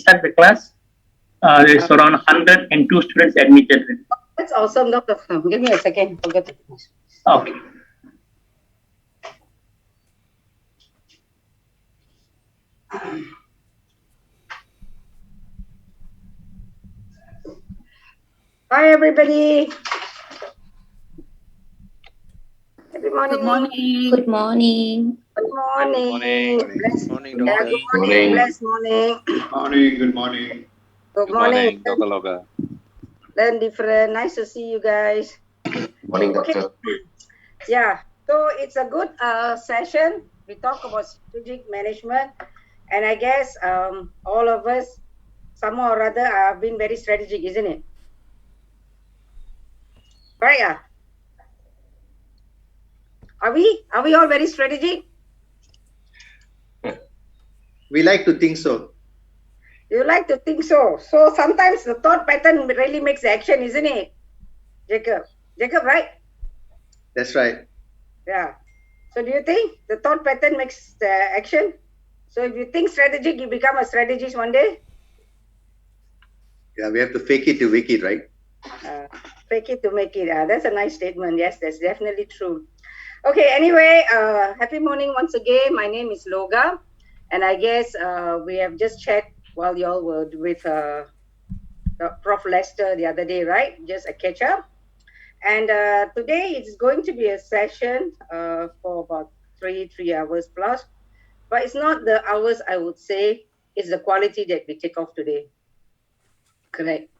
start the class. There's around 102 students admitted. That's awesome, Doctor. Give me a second. Forget it. Okay. Hi, everybody. Good morning. Good morning. Good morning. Good morning. Good morning, Yeah, Doctor. good morning. Blessed morning. Good morning. Good morning. Dr. Loga. Learn different. Nice to see you guys. Morning, Okay. doctor. Yeah. So it's a good session. We talk about strategic management, and I guess all of us, somehow or other, have been very strategic, isn't it? Right? Yeah. Are we? Are we all very strategic? We like to think so. You like to think so. So sometimes the thought pattern really makes action, isn't it, Jacob? Jacob, right? That's right. Yeah. So do you think the thought pattern makes the action? So if you think strategic, you become a strategist one day? Yeah, we have to fake it to make it, right? Fake it to make it. That's a nice statement. Yes, that's definitely true. Okay, anyway, happy morning once again. My name is Loga. And I guess we have just checked while you all were with Prof. Lester the other day, right? Just a catch up. And today it's going to be a session for about three hours plus. But it's not the hours, I would say, it's the quality that we take off today. Correct.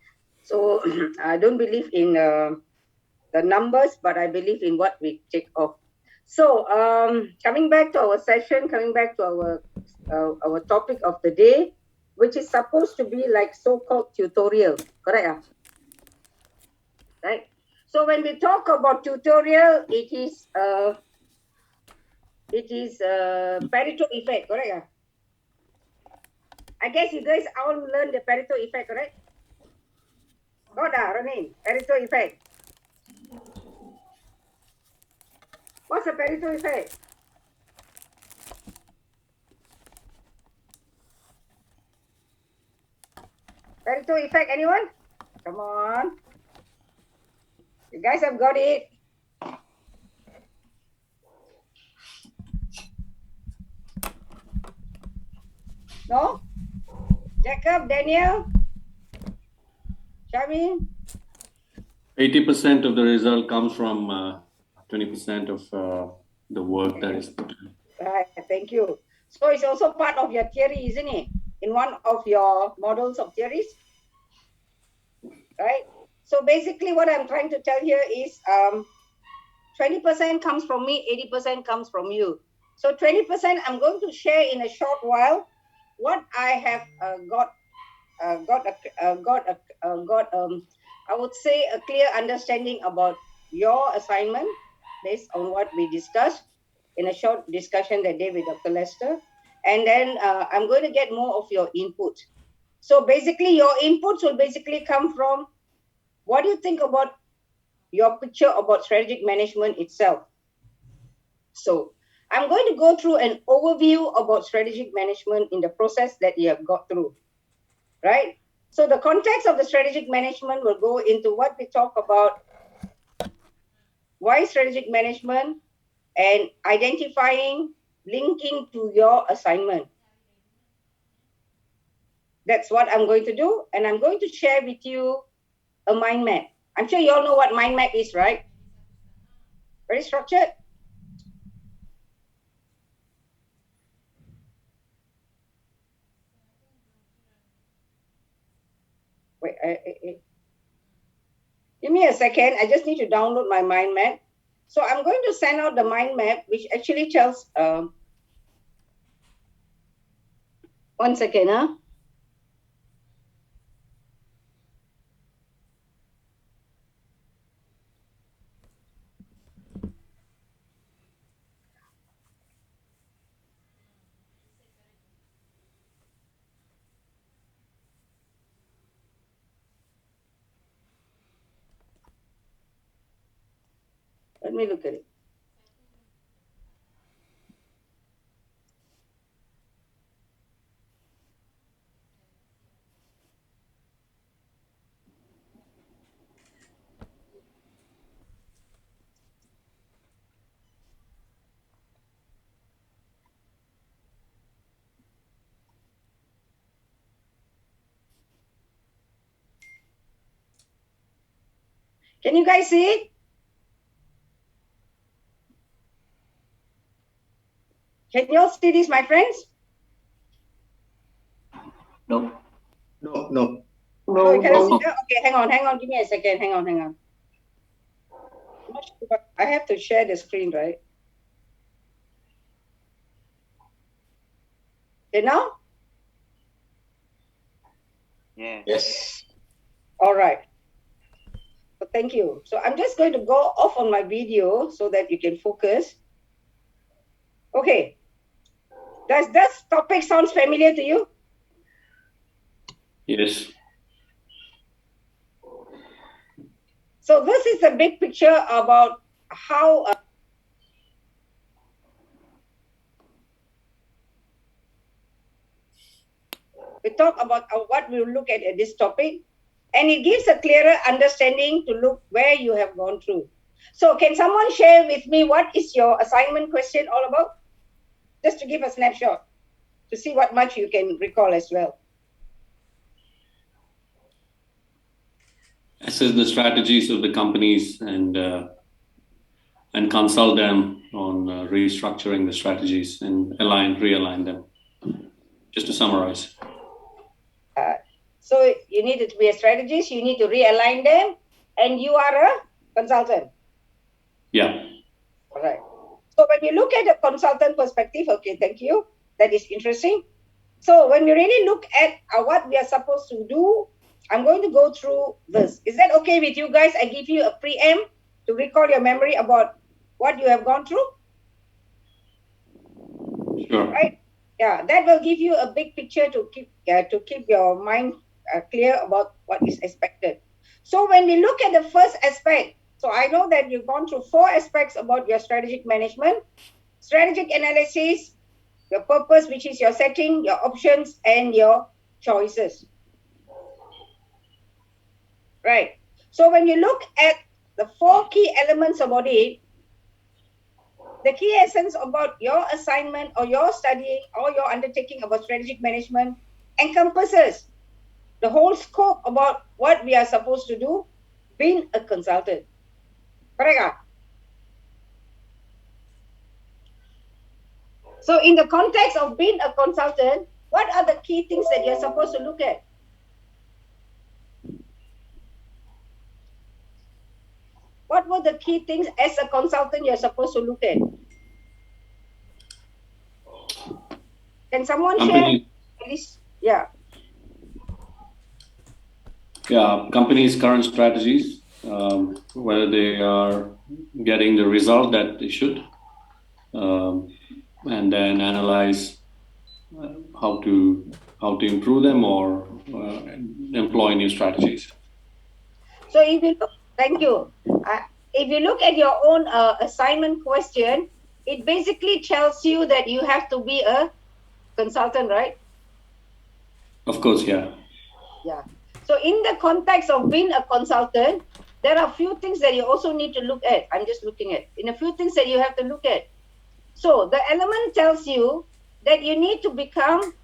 So I don't believe in the numbers, but I believe in what we take off. So coming back to our session, coming back to our topic of the day, which is supposed to be like so-called tutorial, correct? Right. So when we talk about tutorial, it is Pareto effect, correct? I guess you guys all learned the Pareto effect, correct? Got that, Ramin? Pareto effect. What's the Pareto effect? Pareto effect, anyone? Come on. You guys have got it. No? Jacob, Daniel? Shamin? 80% of the result comes from 20% of the work that is put in. Right, thank you. So it's also part of your theory, isn't it? In one of your models of theories, right? So basically what I'm trying to tell here is 20% comes from me, 80% comes from you. So 20% I'm going to share in a short while what I have I would say a clear understanding about your assignment based on what we discussed in a short discussion that day with Dr. Lester. And then I'm going to get more of your input. So basically your inputs will basically come from what do you think about your picture about strategic management itself. So I'm going to go through an overview about strategic management in the process that you have got through, right? So the context of the strategic management will go into what we talk about, why strategic management, and identifying, linking to your assignment. That's what I'm going to do, and I'm going to share with you a mind map. I'm sure you all know what mind map is, right? Very structured. Wait, give me a second. I just need to download my mind map. So I'm going to send out the mind map, which actually tells, 1 second, huh? Let me look at it. Can you guys see it? Can you all see this, my friends? No. No, no. No, you cannot see that? Okay, hang on. Give me a second. Hang on. I'm not sure. I have to share the screen, right? Okay, now? Yeah. Yes. All right. So thank you. So I'm just going to go off on my video so that you can focus. Okay. Does this topic sounds familiar to you? Yes. So this is the big picture about how we talk about what we'll look at this topic, and it gives a clearer understanding to look where you have gone through. So can someone share with me what is your assignment question all about? Just to give a snapshot to see what much you can recall as well. Assess the strategies of the companies and consult them on restructuring the strategies and realign them. Just to summarize. So you need to be a strategist, you need to realign them, and you are a consultant. Yeah. All right. So when you look at the consultant perspective, okay, thank you. That is interesting. So when we really look at what we are supposed to do, I'm going to go through this. Is that okay with you guys? I give you a preempt to recall your memory about what you have gone through. Sure. Right? Yeah, that will give you a big picture to keep your mind clear about what is expected. So when we look at the first aspect, so I know that you've gone through 4 aspects about your strategic management, strategic analysis, your purpose, which is your setting, your options, and your choices. Right. So when you look at the 4 key elements about it, the key essence about your assignment or your studying or your undertaking about strategic management encompasses the whole scope about what we are supposed to do being a consultant. Correct? So in the context of being a consultant, what are the key things that you're supposed to look at? What were the key things as a consultant you're supposed to look at? Can someone share? At least, yeah. Yeah, companies' current strategies, whether they are getting the result that they should, and then analyze how to improve them or employ new strategies. So if you look, thank you. If you look at your own assignment question, it basically tells you that you have to be a consultant, right? Of course, yeah. Yeah. So in the context of being a consultant, there are a few things that you also need to look at. I'm just looking at in a few things that you have to look at. So the element tells you that you need to become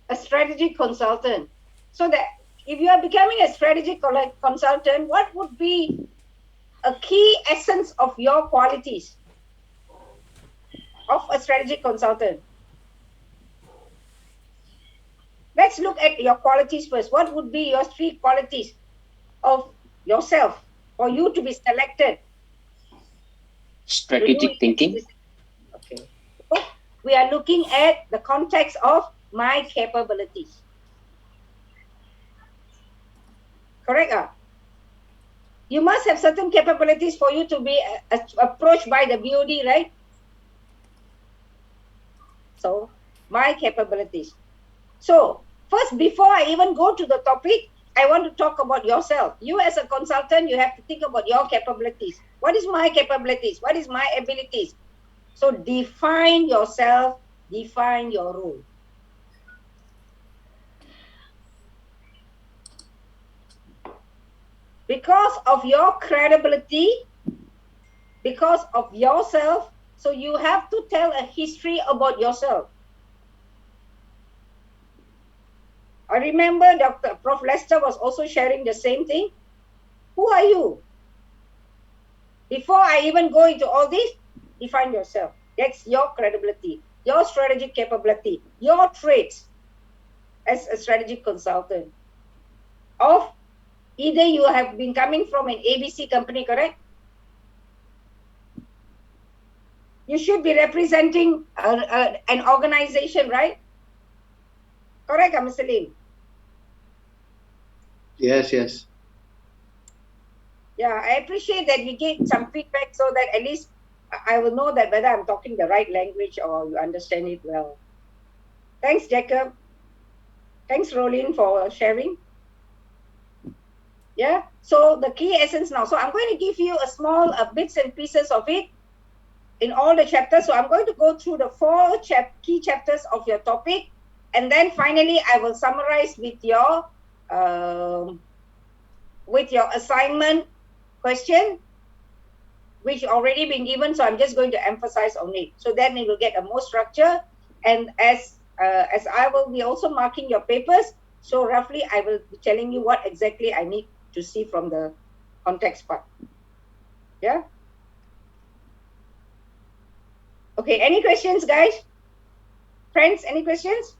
a strategic consultant. So that if you are becoming a strategic consultant, what would be a key essence of your qualities of a strategic consultant? Let's look at your qualities first. What would be your 3 qualities of yourself for you to be selected? Strategic thinking. Okay. So we are looking at the context of my capabilities. Correct? You must have certain capabilities for you to be approached by the BOD, right? So, my capabilities. So, first, before I even go to the topic, I want to talk about yourself. You as a consultant, you have to think about your capabilities. What is my capabilities? What is my abilities? So, define yourself, define your role. Because of your credibility, because of yourself, so you have to tell a history about yourself. I remember Prof. Lester was also sharing the same thing. Who are you? Before I even go into all this, define yourself. That's your credibility, your strategic capability, your traits as a strategic consultant. Of either you have been coming from an ABC company, correct? You should be representing an organization, right? Correct, Mr. Lim? Yes, yes. Yeah, I appreciate that we get some feedback so that at least I will know that whether I'm talking the right language or you understand it well. Thanks, Jacob. Thanks, Rolin, for sharing. Yeah, so the key essence now. So I'm going to give you a small bits and pieces of it in all the chapters. So I'm going to go through the 4 key chapters of your topic. And then finally, I will summarize with your assignment question, which already been given. So I'm just going to emphasize on it. So then it will get a more structure. And as I will be also marking your papers, so roughly I will be telling you what exactly I need to see from the context part. Yeah. Okay. Any questions, guys? Friends, any questions?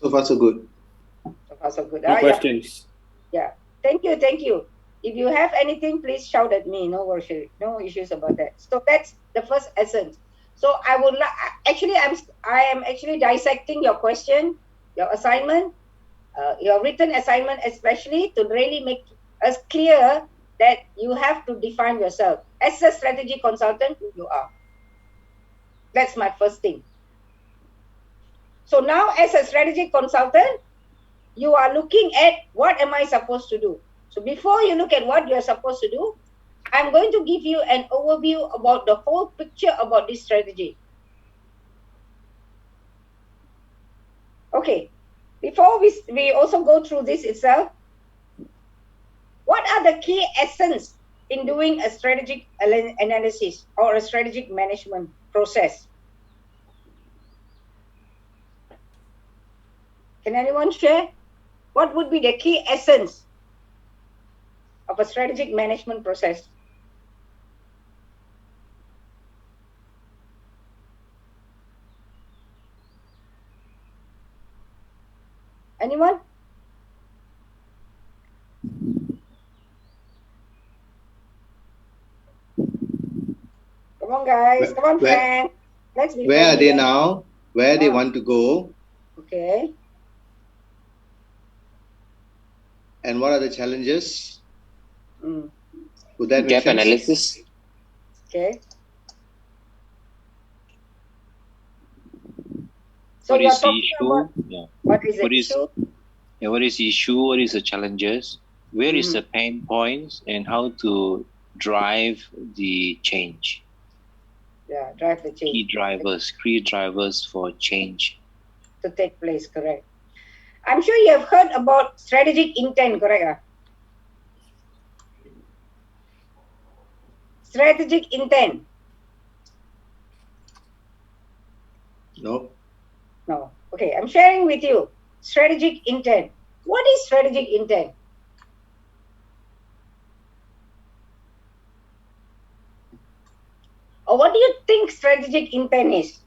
So far, so good. So far, so good. No questions. Yeah. Thank you. Thank you. If you have anything, please shout at me. No worries. No issues about that. So that's the first essence. So I would actually, I am actually dissecting your question, your assignment, your written assignment, especially to really make us clear that you have to define yourself as a strategy consultant who you are. That's my first thing. So now as a strategy consultant, you are looking at what am I supposed to do. So before you look at what you're supposed to do, I'm going to give you an overview about the whole picture about this strategy. Okay, before we also go through this itself, what are the key essence in doing a strategic analysis or a strategic management process? Can anyone share? What would be the key essence of a strategic management process? Anyone? Come on, guys. Come on, friends. Let's be Where are they friendly. now? Where they want to go? Okay. And what are the challenges? Would that make Gap sense? analysis. Okay. So you're talking about what is the issue? Yeah, what is the issue? What is the challenges? Where is the pain points, and how to drive the change? Yeah, drive the change. Key drivers for change. To take place, correct. I'm sure you have heard about strategic intent, correct? Strategic intent. No. No. Okay, I'm sharing with you strategic intent. What is strategic intent? Or what do you think strategic intent is?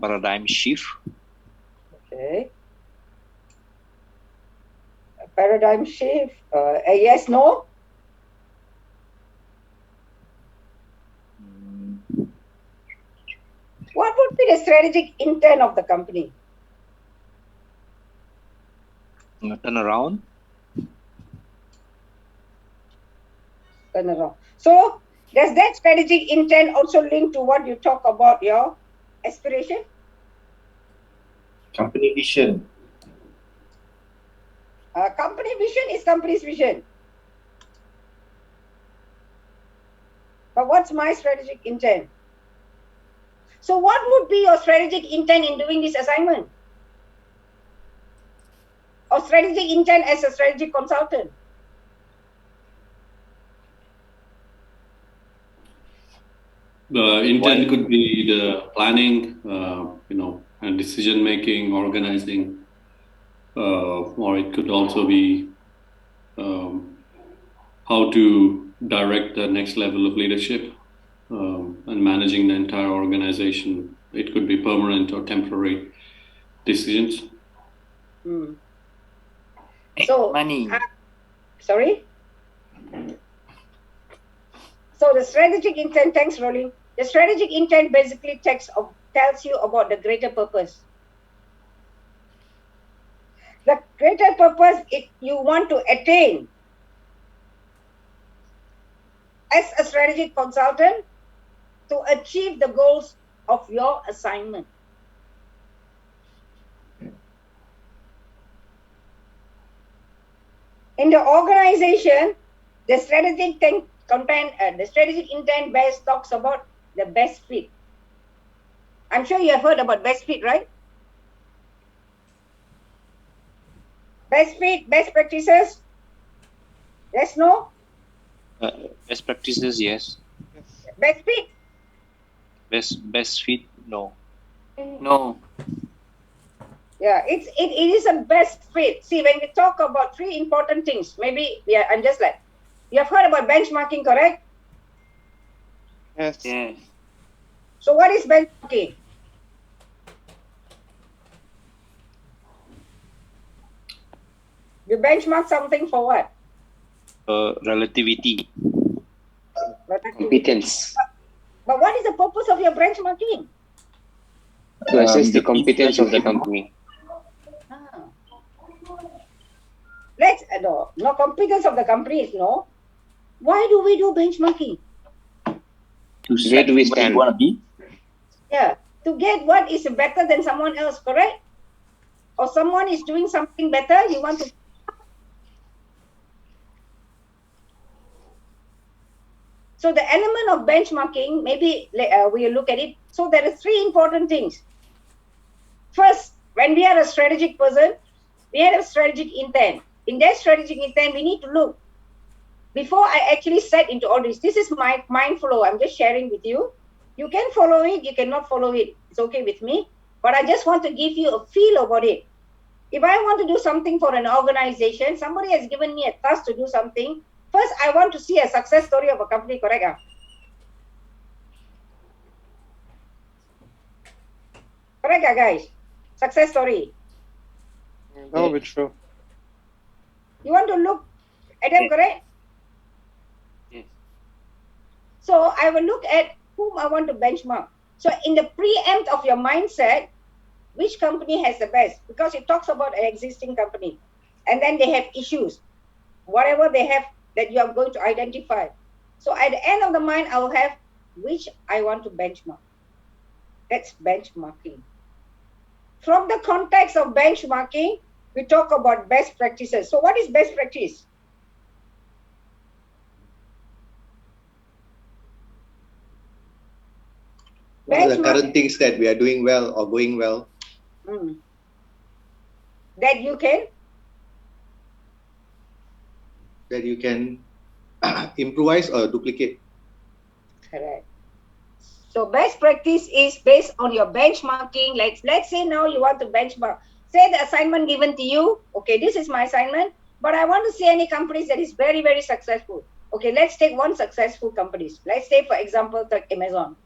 Paradigm shift. Okay. A paradigm shift. A yes, no? What would be the strategic intent of the company? Turnaround. Turnaround. So, does that strategic intent also link to what you talk about your aspiration? Company vision. Company vision is company's vision. But what's my strategic intent? So what would be your strategic intent in doing this assignment? Or strategic intent as a strategic consultant? The intent could be the planning, and decision making, organizing, or it could also be how to direct the next level of leadership and managing the entire organization. It could be permanent or temporary decisions. So, money. Sorry? So the strategic intent, thanks Rolling. The strategic intent basically tells you about the greater purpose. The greater purpose you want to attain as a strategic consultant to achieve the goals of your assignment. In the organization, the strategic intent base talks about the best fit. I'm sure you have heard about best fit, right? Best fit, best practices. Yes, no? Best practices, yes. Best fit. Best fit, no. No. Yeah, it is a best fit. See, when we talk about three important things, maybe I'm just like, you have heard about benchmarking, correct? Yes. Yes. So what is benchmarking? You benchmark something for what? Relativity. Competence. But what is the purpose of your benchmarking? To assess the competence of the company. No competence of the company is no. Why do we do benchmarking? Where do we stand? Want to be? Yeah, to get what is better than someone else, correct? Or someone is doing something better, you want to. So the element of benchmarking, maybe we'll look at it. So there are three important things. First, when we are a strategic person, we have a strategic intent. In that strategic intent, we need to look. Before I actually set into all this is my mind flow. I'm just sharing with you. You can follow it, you cannot follow it. It's okay with me. But I just want to give you a feel about it. If I want to do something for an organization, somebody has given me a task to do something. First, I want to see a success story of a company, correct? Correct, guys? Success story. That will be true. You want to look at them, correct? Yes. So I will look at whom I want to benchmark. So in the preempt of your mindset, which company has the best? Because it talks about an existing company. And then they have issues. Whatever they have that you are going to identify. So at the end of the mind, I will have which I want to benchmark. That's benchmarking. From the context of benchmarking, we talk about best practices. So what is best practice? What are the current things that we are doing well or going well? That you can? That you can improvise or duplicate. Correct. So best practice is based on your benchmarking. Let's say now you want to benchmark. Say the assignment given to you. Okay, this is my assignment, but I want to see any companies that is very, very successful. Okay, let's take one successful companies. Let's say, for example, take Amazon.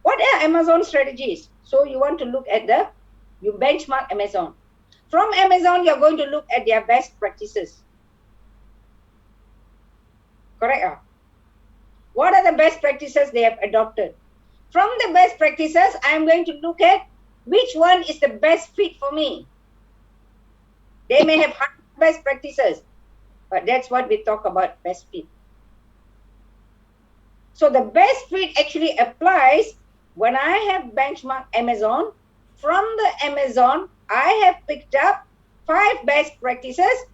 What are Amazon strategies? So you want to look at you benchmark Amazon. From Amazon, you're going to look at their best practices. Correct? What are the best practices they have adopted? From the best practices, I'm going to look at which one is the best fit for me. They may have 100 best practices, but that's what we talk about, best fit. So the best fit actually applies when I have benchmarked Amazon. From the Amazon, I have picked up 5 best practices.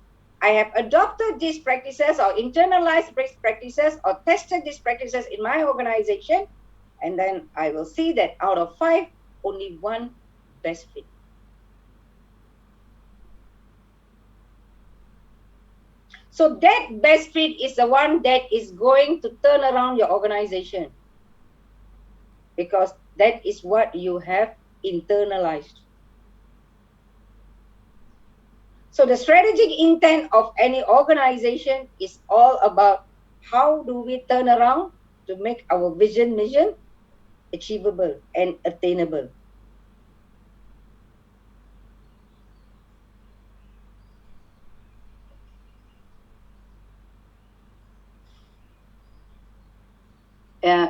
I have adopted these practices or internalized best practices or tested these practices in my organization. And then I will see that out of 5, only 1 best fit. So that best fit is the one that is going to turn around your organization. because that is what you have internalized. So the strategic intent of any organization is all about how do we turn around to make our vision mission achievable and attainable.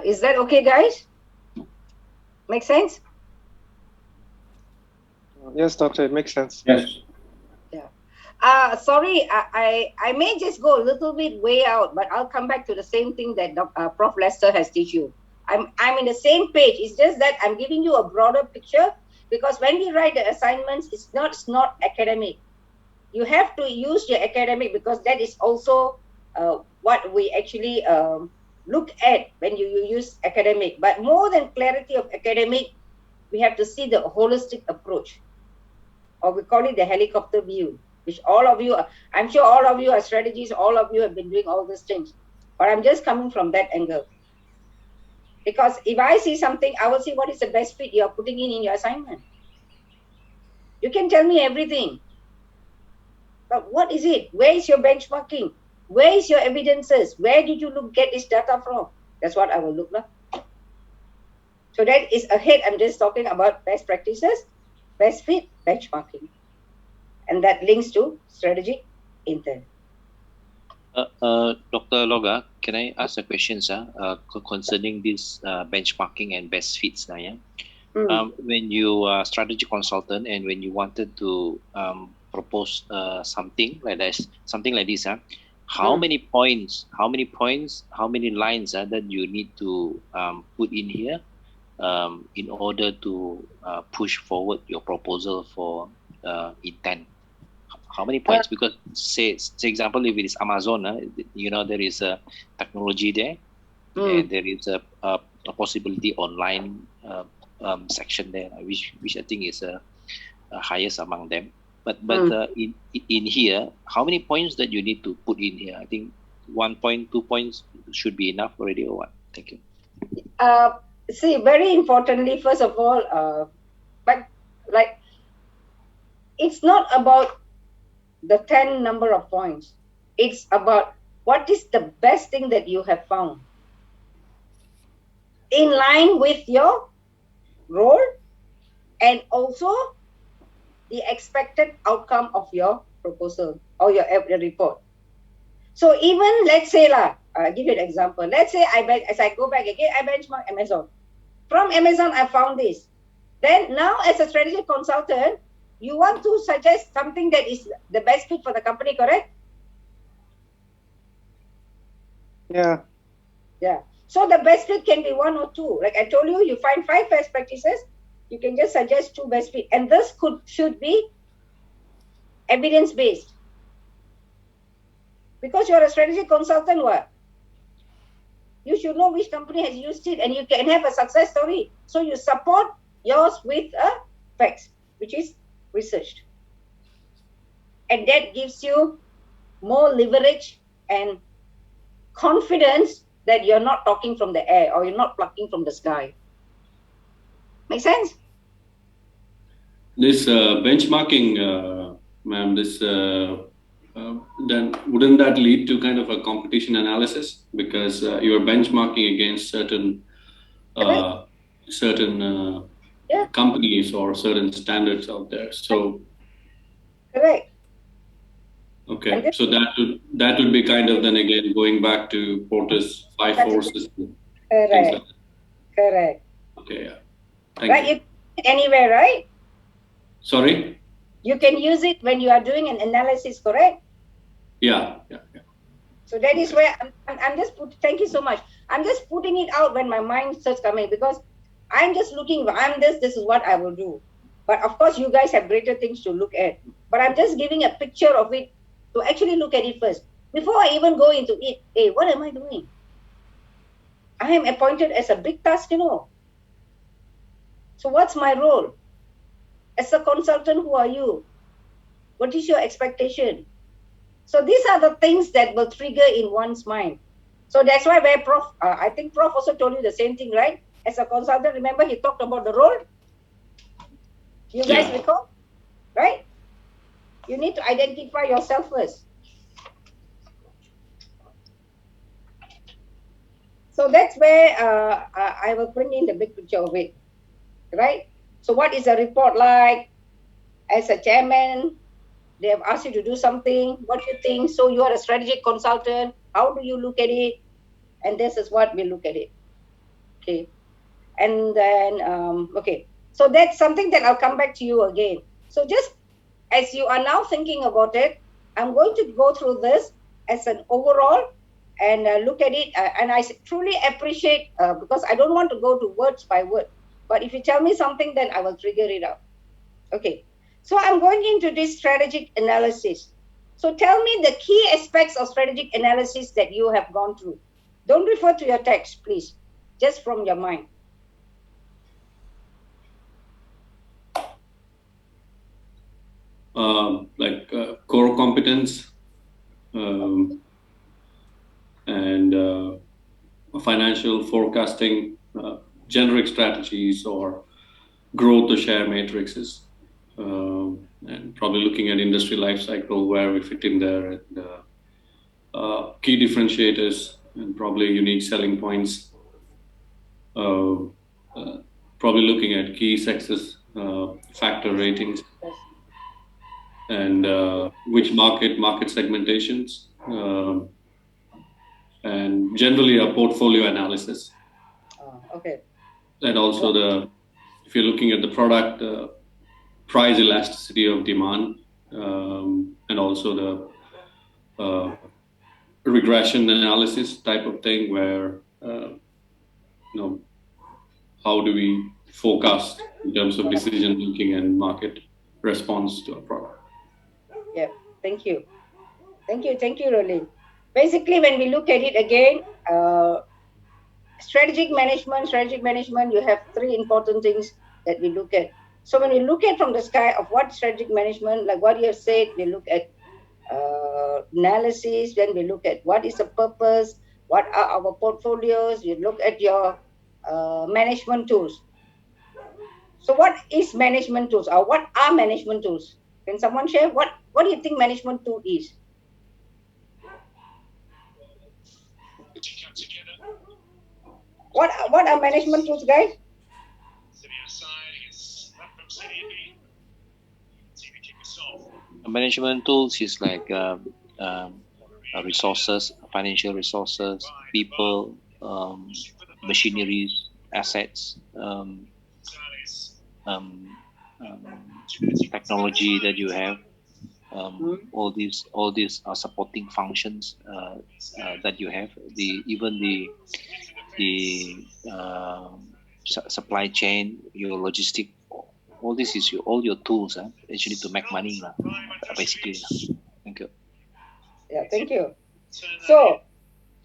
Is that okay, guys? Make sense? Yes, doctor, it makes sense. Yes. Yeah. Sorry, I may just go a little bit way out, but I'll come back to the same thing that Prof. Lester has teach you. I'm in the same page. It's just that I'm giving you a broader picture, because when we write the assignments, it's not academic. You have to use your academic, because that is also what we actually look at when you use academic. But more than clarity of academic, we have to see the holistic approach, or we call it the helicopter view, which all of you, I'm sure all of you are strategists, all of you have been doing all these things. But I'm just coming from that angle. Because if I see something, I will see what is the best fit you're putting in your assignment. You can tell me everything. But what is it? Where is your benchmarking? Where is your evidences? Where did you get this data from? That's what I will look like. So that is ahead. I'm just talking about best practices, best fit, benchmarking. And that links to strategic intent. Dr. Loga, can I ask a question, concerning this benchmarking and best fits? When you are a strategy consultant and when you wanted to propose something like this, how many points, how many lines that you need to put in here in order to push forward your proposal for intent? How many points? Because say example, if it is Amazon, there is a technology there, and there is a possibility online section there, which I think is highest among them. But in here, how many points that you need to put in here? I think 1 point, 2 points should be enough already, or what? Thank you. See, very importantly, first of all, but like, it's not about the 10 number of points. It's about what is the best thing that you have found in line with your role and also the expected outcome of your proposal or your report. So even, let's say, I'll give you an example. Let's say as I go back again, I benchmark Amazon. From Amazon, I found this. Then now as a strategic consultant, you want to suggest something that is the best fit for the company, correct? Yeah. Yeah. So the best fit can be 1 or 2. Like I told you, you find 5 best practices, you can just suggest 2 best fit. And this should be evidence-based. Because you're a strategic consultant, what? You should know which company has used it and you can have a success story. So you support yours with facts, which is researched. And that gives you more leverage and confidence that you're not talking from the air or you're not plucking from the sky. Make sense? This benchmarking, ma'am, then wouldn't that lead to kind of a competition analysis, because you are benchmarking against certain companies or certain standards out there? So correct. Okay, so that would be kind of then again going back to Porter's 5 forces. Correct. Things like that. Correct. Okay, yeah. Thank you. You can use it anywhere, right? Sorry? You can use it when you are doing an analysis, correct? Yeah. So that is where I'm just thank you so much. I'm just putting it out when my mind starts coming, because I'm just looking, this is what I will do. But of course, you guys have greater things to look at. But I'm just giving a picture of it to actually look at it first. Before I even go into it, hey, what am I doing? I am appointed as a big task, So what's my role? As a consultant, who are you? What is your expectation? So these are the things that will trigger in one's mind. So that's why I think Prof also told you the same thing, right? as a consultant. Remember, he talked about the role. You guys recall, right? You need to identify yourself first. So that's where I will bring in the big picture of it, right? So what is a report like? As a chairman, they have asked you to do something. What do you think? So you are a strategic consultant. How do you look at it? And this is what we look at it. Okay. And then, okay. So that's something that I'll come back to you again. So just as you are now thinking about it, I'm going to go through this as an overall and look at it. And I truly appreciate, because I don't want to go to words by word. But if you tell me something, then I will trigger it out. Okay. So I'm going into this strategic analysis. So tell me the key aspects of strategic analysis that you have gone through. Don't refer to your text, please. Just from your mind. Core competence and financial forecasting, generic strategies or growth or share matrices, and probably looking at industry life cycle, where we fit in there, and key differentiators and probably unique selling points. Probably looking at key success factor ratings and which market segmentations, and generally a portfolio analysis. Okay. And also if you're looking at the product, price elasticity of demand, and also the regression analysis type of thing, where how do we forecast in terms of decision making and market response to a product. Yeah, thank you, Rolly. Basically, when we look at it again, strategic management, you have three important things that we look at. So when we look at from the sky of what strategic management, like what you have said, we look at analysis, then we look at what is the purpose, what are our portfolios, you look at your management tools. So what is management tools, or what are management tools? Can someone share what do you think management tool is? What are management tools, guys? Management tools is like resources, financial resources, people, machineries, assets, technology that you have. All these are supporting functions that you have. Supply chain, your logistic, all this is all your tools actually to make money basically. Thank you. Yeah, thank you. So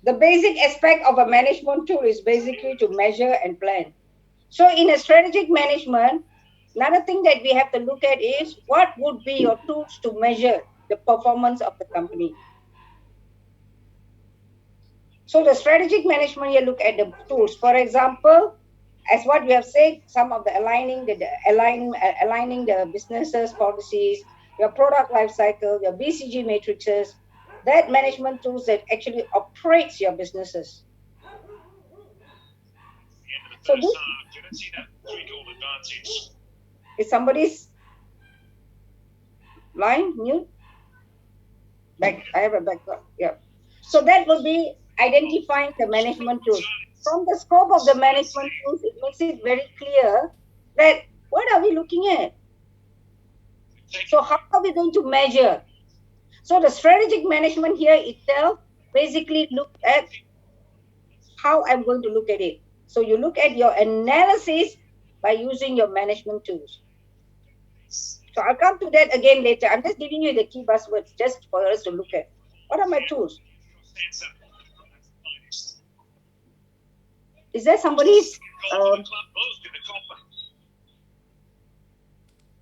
the basic aspect of a management tool is basically to measure and plan. So in a strategic management, another thing that we have to look at is what would be your tools to measure the performance of the company. So the strategic management, you look at the tools. For example, as what we have said, some of the aligning the businesses policies, your product life cycle, your BCG matrices, that management tools that actually operates your businesses. So this is somebody's line mute. I have a backup. Yeah. So that would be identifying the management tools. From the scope of the management tools, it makes it very clear that what are we looking at? So how are we going to measure? So the strategic management here itself basically look at how I'm going to look at it. So you look at your analysis by using your management tools. So I'll come to that again later. I'm just giving you the key buzzwords just for us to look at. What are my tools? Is there somebody's...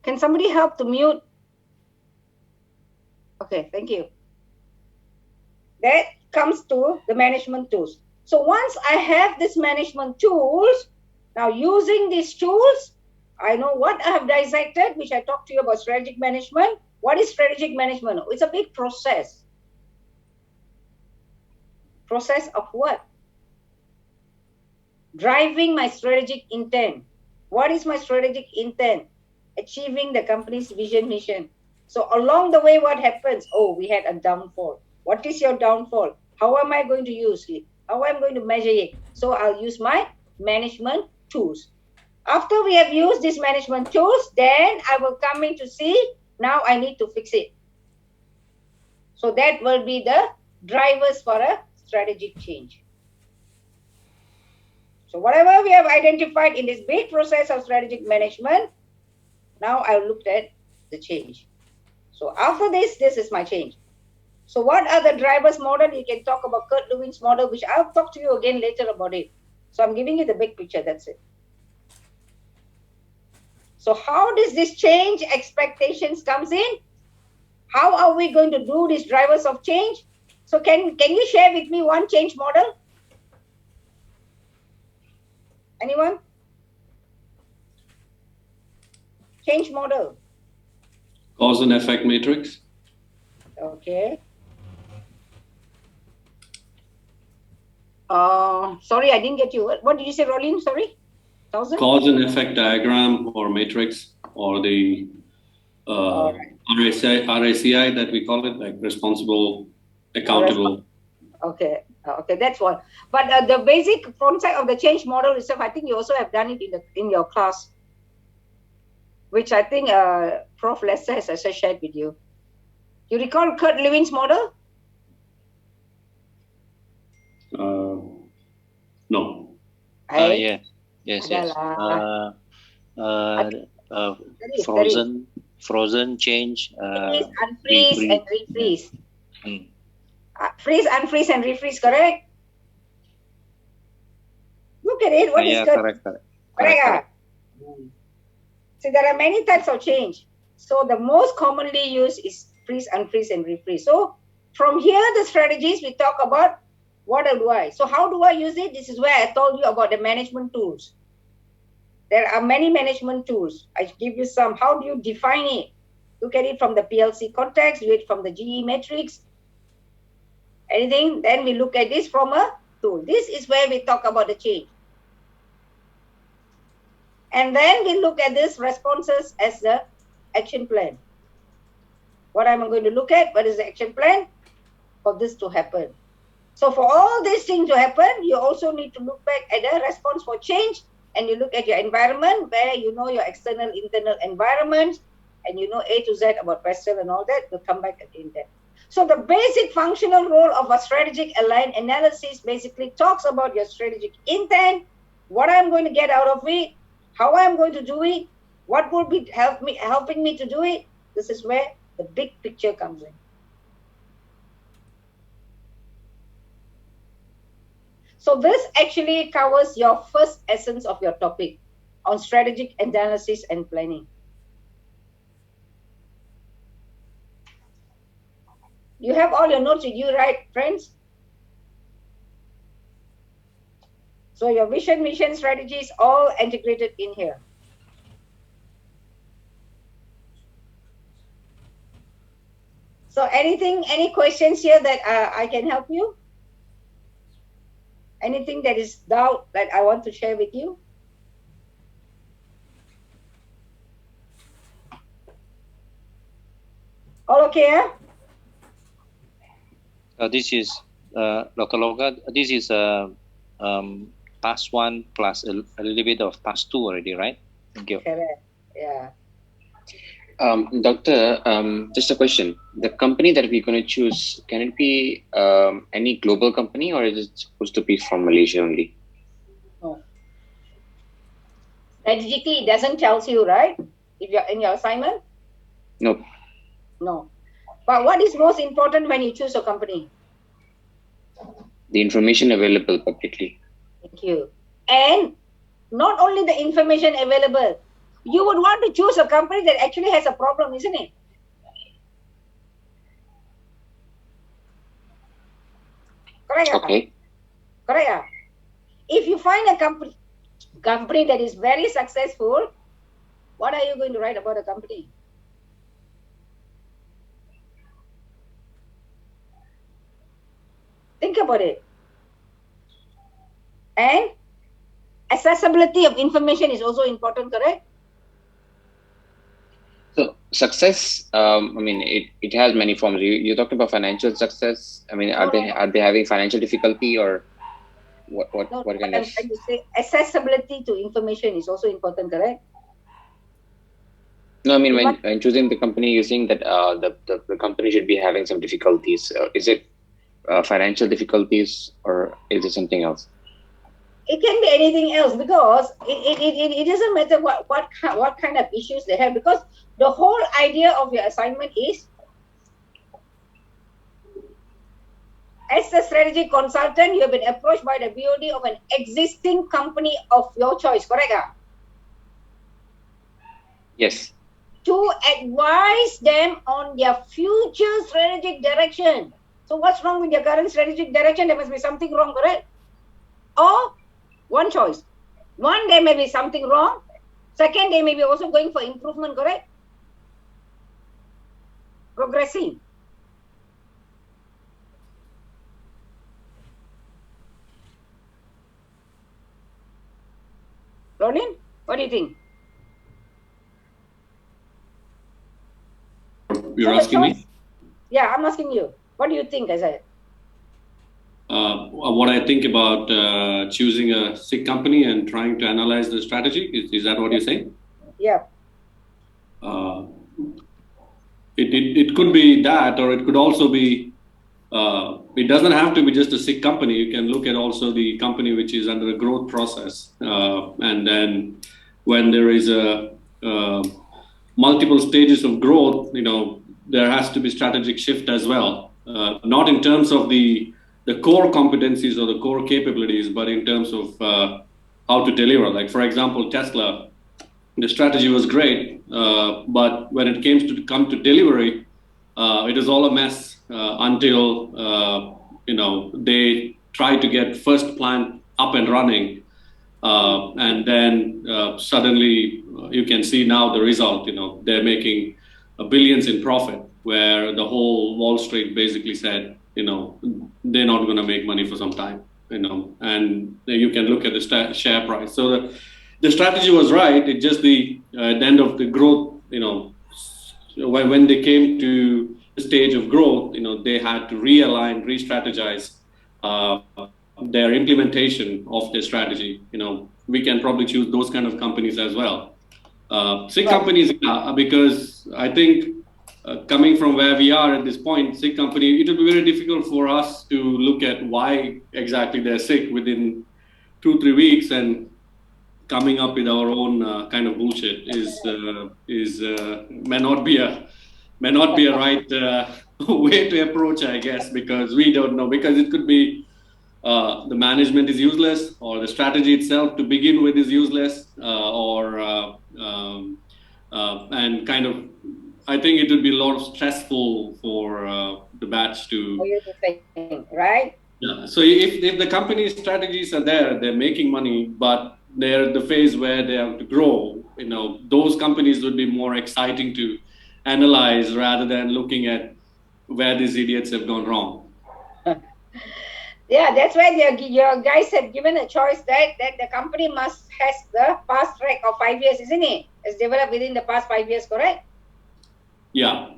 can somebody help to mute? Okay, thank you. That comes to the management tools. So once I have this management tools, Now, using these tools, I know what I have dissected, which I talked to you about strategic management. What is strategic management? It's a big process. Process of what? Driving my strategic intent. What is my strategic intent? Achieving the company's vision, mission. So along the way, what happens? Oh, we had a downfall. What is your downfall? How am I going to use it? How am I going to measure it? So I'll use my management tools. After we have used these management tools, then I will come in to see, now I need to fix it. So that will be the drivers for a strategic change. So whatever we have identified in this big process of strategic management, now I looked at the change. So after this is my change. So what are the drivers model? You can talk about Kurt Lewin's model, which I'll talk to you again later about it. So I'm giving you the big picture, that's it. So how does this change expectations comes in? How are we going to do these drivers of change? So can you share with me one change model? Anyone? Change model. Cause and effect matrix. Okay. Sorry, I didn't get you. What did you say, Rolin? Sorry? 1,000? Cause and effect diagram or matrix, or the RACI that we call it, like responsible, accountable. Okay, okay, that's one. But the basic concept of the change model itself, I think you also have done it in your class, which I think Prof. Lester has also shared with you. You recall Kurt Lewin's model? No. Yes. Yes. Frozen change. Freeze, unfreeze, and refreeze. Yeah. Freeze, unfreeze, and refreeze, correct? Look at it. What is good? Correct. See, there are many types of change. So the most commonly used is freeze, unfreeze, and refreeze. So from here, the strategies we talk about, what do I? So how do I use it? This is where I told you about the management tools. There are many management tools. I give you some. How do you define it? Look at it from the PLC context, do it from the GE matrix. Anything? Then we look at this from a tool. This is where we talk about the change. And then we look at this responses as the action plan. What am I going to look at? What is the action plan for this to happen? So for all these things to happen, you also need to look back at the response for change, and you look at your environment, where you know your external, internal environment, and you know A to Z about PESTEL and all that. We'll come back again there. So the basic functional role of a strategic aligned analysis basically talks about your strategic intent, what I'm going to get out of it, how I'm going to do it, what will be helping me to do it. This is where the big picture comes in. So this actually covers your first essence of your topic on strategic analysis and planning. You have all your notes with you, right, friends? So your vision, mission, strategies, all integrated in here. So any questions here that I can help you? Anything that is doubt that I want to share with you? All okay, huh? This is Dr. Loga. This is task 1 plus a little bit of task 2 already, right? Thank you. Correct. Yeah. Doctor, just a question. The company that we're going to choose, can it be any global company, or is it supposed to be from Malaysia only? No. Strategically, it doesn't tell you, right? If you're in your assignment? Nope. No. But what is most important when you choose a company? The information available publicly. Thank you. And not only the information available, you would want to choose a company that actually has a problem, isn't it? Correct? Okay. Correct? If you find a company company that is very successful, what are you going to write about the company? Think about it. And accessibility of information is also important, correct? So success, I mean, it has many forms. You talked about financial success. I mean, are they having financial difficulty, or what kind I'm of? trying to say accessibility to information is also important, correct? No, I mean, when choosing the company, you're saying that the company should be having some difficulties. Is it financial difficulties, or is it something else? It can be anything else, because it doesn't matter what kind of issues they have, because the whole idea of your assignment is, as a strategic consultant, you have been approached by the BOD of an existing company of your choice, correct? Yes. To advise them on their future strategic direction. So what's wrong with your current strategic direction? There must be something wrong, correct? Or one choice. One, there may be something wrong. Second, they may be also going for improvement, correct? Progressing. Ronin, what do you think? You're asking me? Yeah, I'm asking you. What do you think, I said? What I think about choosing a SIG company and trying to analyze the strategy. Is that what you're saying? Yeah. It could be that, or it could also be, it doesn't have to be just a SIG company. You can look at also the company which is under a growth process. And then when there is a multiple stages of growth, there has to be strategic shift as well. Not in terms of the core competencies or the core capabilities, but in terms of how to deliver. Like, for example, Tesla, the strategy was great, but when it came to come to delivery, it was all a mess until they tried to get first plant up and running, and then suddenly you can see now the result. They're making billions in profit, where the whole Wall Street basically said, they're not going to make money for some time. And you can look at the share price. So the strategy was right. It just at the end of the growth, when they came to the stage of growth, they had to realign, re-strategize their implementation of their strategy. We can probably choose those kind of companies as well. SIG companies, because I think coming from where we are at this point, SIG company, it will be very difficult for us to look at why exactly they're sick within 2-3 weeks, and coming up with our own kind of bullshit may not be a right way to approach, I guess, because we don't know, because it could be the management is useless, or the strategy itself to begin with is useless, and kind of, I think it would be a lot of stressful for the batch to. For you to think, right? Yeah. So if the company's strategies are there, they're making money, but they're the phase where they have to grow, those companies would be more exciting to analyze rather than looking at where these idiots have gone wrong. Yeah, that's why your guys have given a choice that the company must has the past track of 5 years, isn't it? It's developed within the past 5 years, correct? Yeah.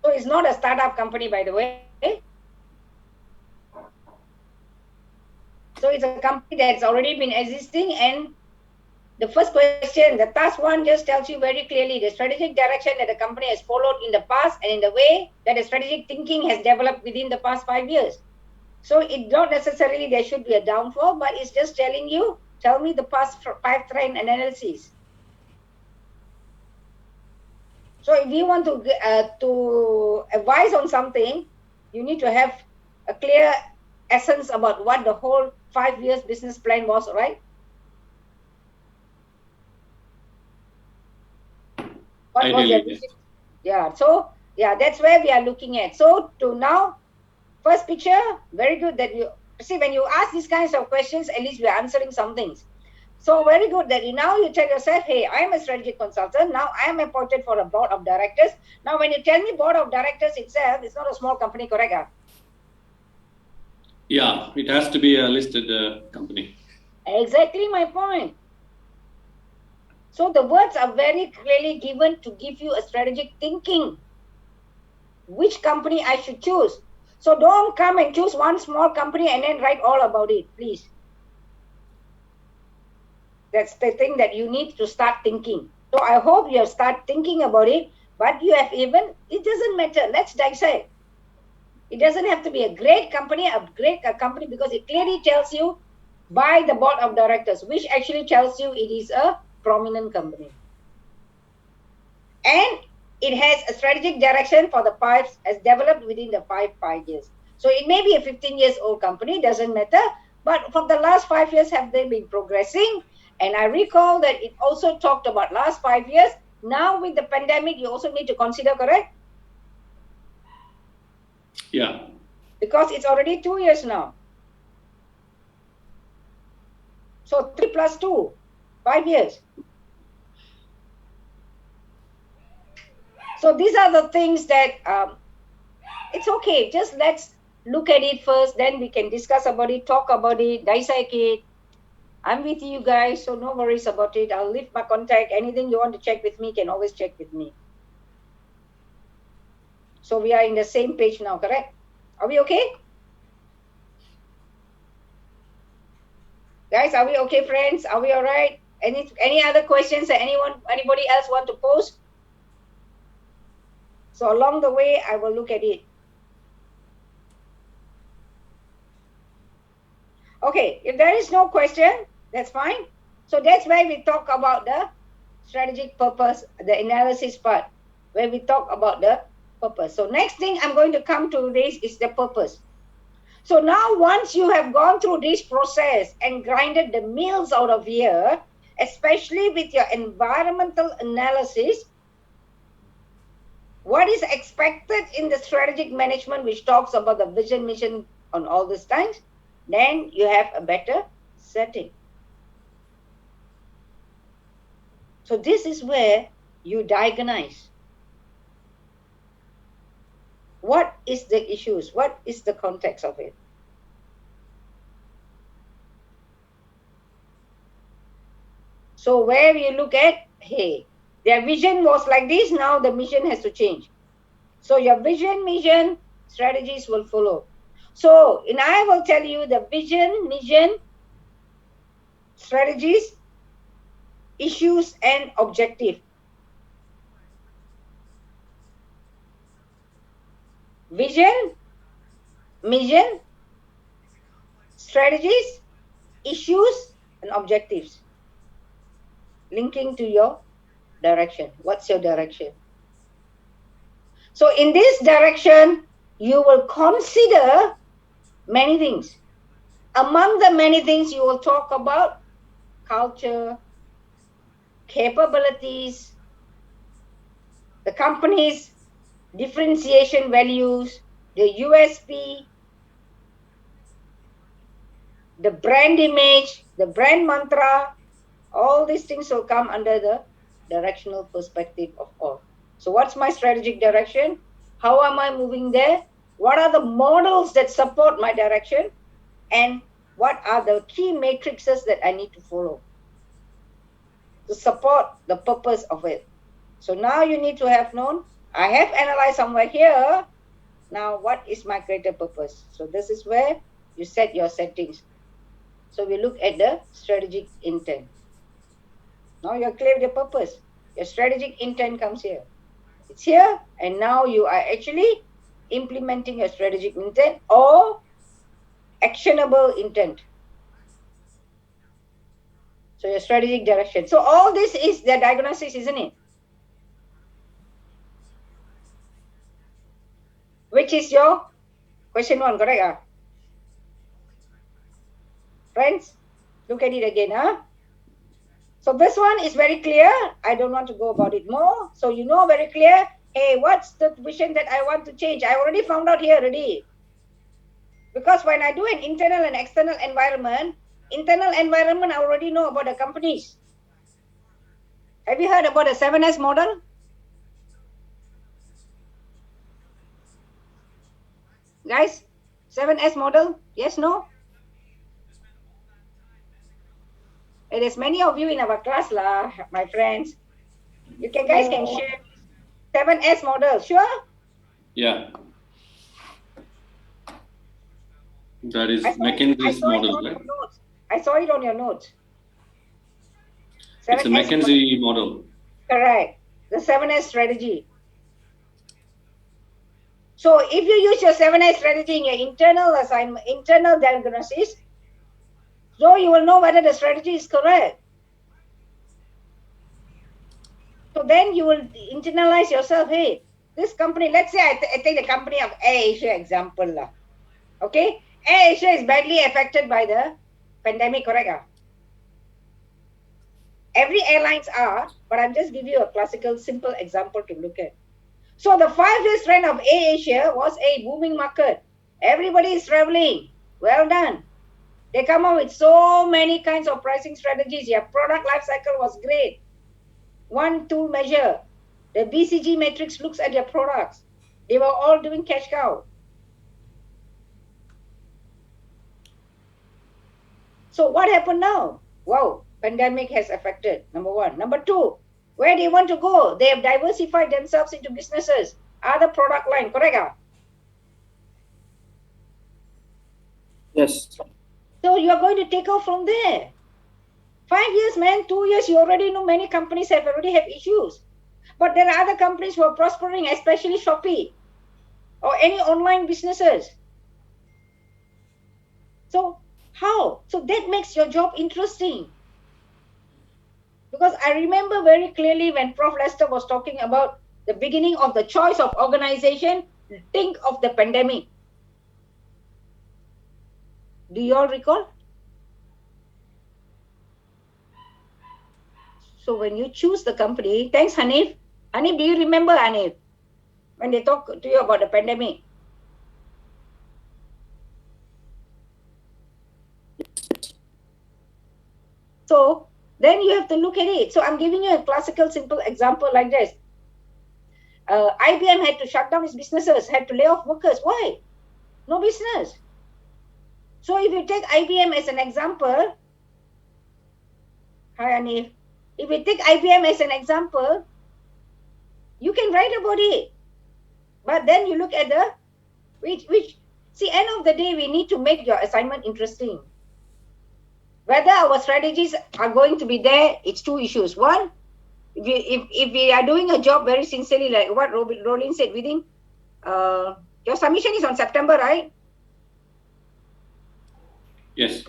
So it's not a startup company, by the way. So it's a company that's already been existing, and the first question, the task one, just tells you very clearly the strategic direction that the company has followed in the past, and in the way that the strategic thinking has developed within the past 5 years. So it's not necessarily there should be a downfall, but it's just telling you, tell me the past 5 trend analysis. So if you want to advise on something, you need to have a clear essence about what the whole 5 years business plan was, right? What was your vision? Yeah, so yeah, that's where we are looking at. So to now, first picture, very good that you see when you ask these kinds of questions, at least we are answering some things. So very good that now you tell yourself, hey, I am a strategic consultant. Now I am appointed for a board of directors. Now when you tell me board of directors itself, it's not a small company, correct? Yeah, it has to be a listed company. Exactly my point. So the words are very clearly given to give you a strategic thinking. Which company I should choose. So don't come and choose one small company and then write all about it, please. That's the thing that you need to start thinking. So I hope you have started thinking about it, but you have even, it doesn't matter. Let's dissect. It doesn't have to be a great company, company, because it clearly tells you by the board of directors, which actually tells you it is a prominent company. And it has a strategic direction for the pipes as developed within the 5 years. So it may be a 15 years old company, doesn't matter. But for the last 5 years, have they been progressing? And I recall that it also talked about last 5 years. Now with the pandemic, you also need to consider, correct? Yeah. Because it's already 2 years now. So 3 plus 2, 5 years. So these are the things that it's okay. Just let's look at it first. Then we can discuss about it, talk about it, dissect it. I'm with you guys, so no worries about it. I'll leave my contact. Anything you want to check with me, can always check with me. So we are in the same page now, correct? Are we okay? Guys, are we okay, friends? Are we all right? Any other questions that anybody else want to pose? So along the way, I will look at it. Okay, if there is no question, that's fine. So that's where we talk about the strategic purpose, the analysis part, where we talk about the purpose. So next thing I'm going to come to this is the purpose. So now once you have gone through this process and grinded the meals out of here, especially with your environmental analysis, what is expected in the strategic management, which talks about the vision, mission on all these times, then you have a better setting. So this is where you diagnose. What is the issues? What is the context of it? So where you look at, hey, their vision was like this, now the mission has to change. So your vision, mission, strategies will follow. So, and I will tell you the vision, mission, strategies, issues, and objective. Vision, mission, strategies, issues, and objectives. Linking to your direction. What's your direction? So in this direction, you will consider many things. Among the many things you will talk about, culture, capabilities, the company's differentiation values, the USP, the brand image, the brand mantra, all these things will come under the directional perspective of all. So what's my strategic direction? How am I moving there? What are the models that support my direction? And what are the key matrices that I need to follow to support the purpose of it? So now you need to have known, I have analyzed somewhere here. Now, what is my greater purpose? So this is where you set your settings. So we look at the strategic intent. Now you're clear with the purpose. Your strategic intent comes here. It's here, and now you are actually implementing your strategic intent or actionable intent. So your strategic direction. So all this is the diagnosis, isn't it? Which is your question 1, correct? Friends, look at it again. So this one is very clear. I don't want to go about it more. So you know very clear, hey, what's the vision that I want to change? I already found out here already. Because when I do an internal and external environment, Internal environment, I already know about the companies. Have you heard about the 7S model? Guys, 7S model, yes, no? There's many of you in our class, lah, my friends. You guys can share 7S model, sure? Yeah. That is McKinsey's model, right? I saw it on your notes. It's a McKinsey model. Correct. The 7S strategy. So if you use your 7S strategy in your internal assignment, internal diagnosis, so you will know whether the strategy is correct. So then you will internalize yourself, hey, this company, let's say I take the company of AirAsia example. Lah. Okay? AirAsia is badly affected by the pandemic, correct? Every airlines are, but I'm just giving you a classical, simple example to look at. So the 5-year trend of AirAsia was a booming market. Everybody is traveling. Well done. They come up with so many kinds of pricing strategies. Your product life cycle was great. One tool measure. The BCG matrix looks at your products. They were all doing cash cow. So what happened now? Wow, pandemic has affected, number one. Number two, where they want to go? They have diversified themselves into businesses, other product line, correct? Yes. So you are going to take off from there. 5 years, man, 2 years, you already know many companies have already have issues. But there are other companies who are prospering, especially Shopee or any online businesses. So how? So that makes your job interesting. Because I remember very clearly when Prof. Lester was talking about the beginning of the choice of organization, think of the pandemic. Do you all recall? So when you choose the company, thanks Hanif. Hanif, do you remember Hanif? When they talk to you about the pandemic? So then you have to look at it. So I'm giving you a classical simple example like this. IBM had to shut down its businesses, had to lay off workers. Why? No business. So if you take IBM as an example, hi Hanif, if you take IBM as an example, you can write about it. But then you look at the, see, end of the day, we need to make your assignment interesting. Whether our strategies are going to be there, it's two issues. One, if we are doing a job very sincerely, like what Rolin said within, your submission is on September, right? Yes.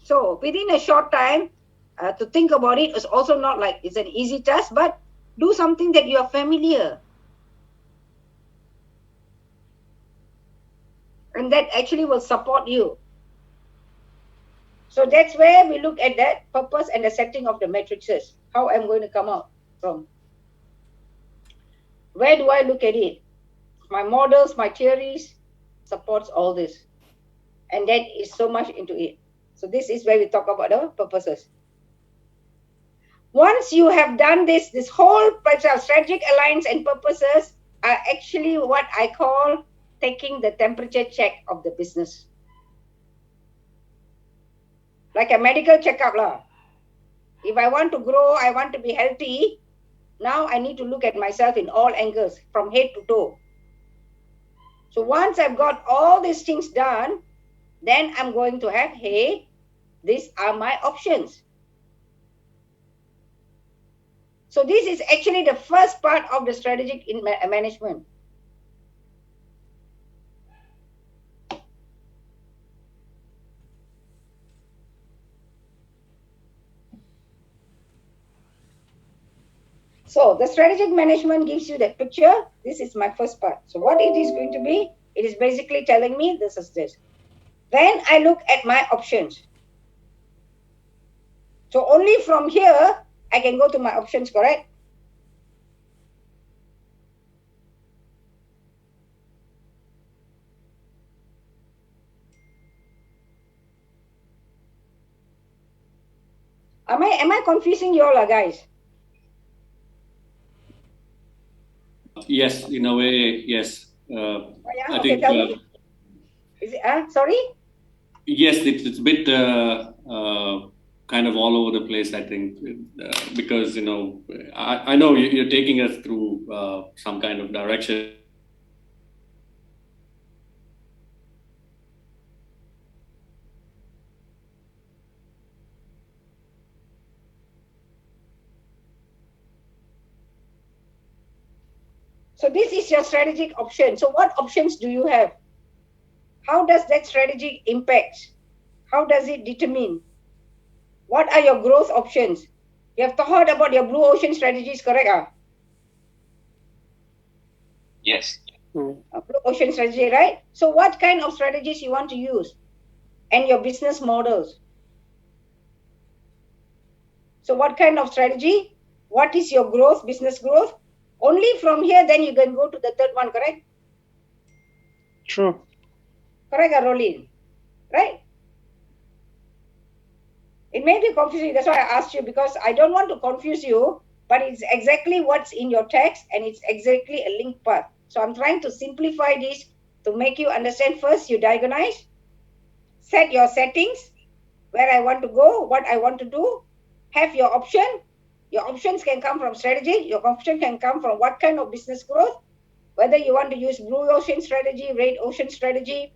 So within a short time, to think about it is also not like it's an easy task, but do something that you are familiar. And that actually will support you. So that's where we look at that purpose and the setting of the matrices, how I'm going to come out from. Where do I look at it? My models, my theories supports all this. And that is so much into it. So this is where we talk about the purposes. Once you have done this whole strategic alliance and purposes are actually what I call taking the temperature check of the business. Like a medical checkup lah. If I want to grow, I want to be healthy, now I need to look at myself in all angles, from head to toe. So once I've got all these things done, then I'm going to have, hey, these are my options. So this is actually the first part of the strategic management. So the strategic management gives you that picture. This is my first part. So what it is going to be, it is basically telling me this is this. Then I look at my options. So only from here, I can go to my options, correct? Am I confusing you all, guys? Yes, in a way, yes. Oh, yeah? I Okay, think, tell me. Is it, sorry? yes, it's a bit kind of all over the place, I think, because, you know, I know you're taking us through some kind of direction. So this is your strategic option. So what options do you have? How does that strategy impact? How does it determine? What are your growth options? You have heard about your blue ocean strategies, correct? Yes. Blue ocean strategy, right? So what kind of strategies you want to use and your business models? So what kind of strategy? What is your growth, business growth? Only from here, then you can go to the third one, correct? True. Correct, Rolin? Right? It may be confusing. That's why I asked you, because I don't want to confuse you, but it's exactly what's in your text and it's exactly a link path. So I'm trying to simplify this to make you understand. First, you diagonalize, set your settings, where I want to go, what I want to do, have your option. Your options can come from strategy. Your option can come from what kind of business growth, whether you want to use blue ocean strategy, red ocean strategy,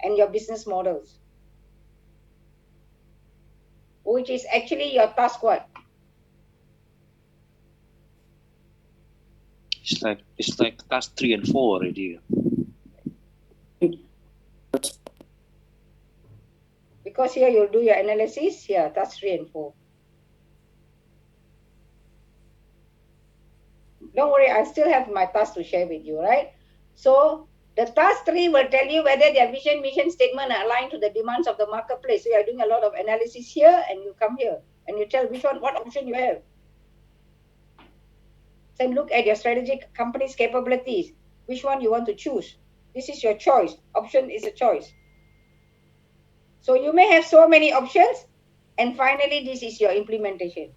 and your business models, which is actually your task one. It's like task 3 and 4 already. Because here you'll do your analysis. Here, task 3 and 4. Don't worry, I still have my task to share with you, right? So the task 3 will tell you whether their vision, mission statement are aligned to the demands of the marketplace. So you are doing a lot of analysis here, and you come here and you tell which one, what option you have. Then look at your strategic company's capabilities. Which one you want to choose? This is your choice. Option is a choice. So you may have so many options, and finally, this is your implementation.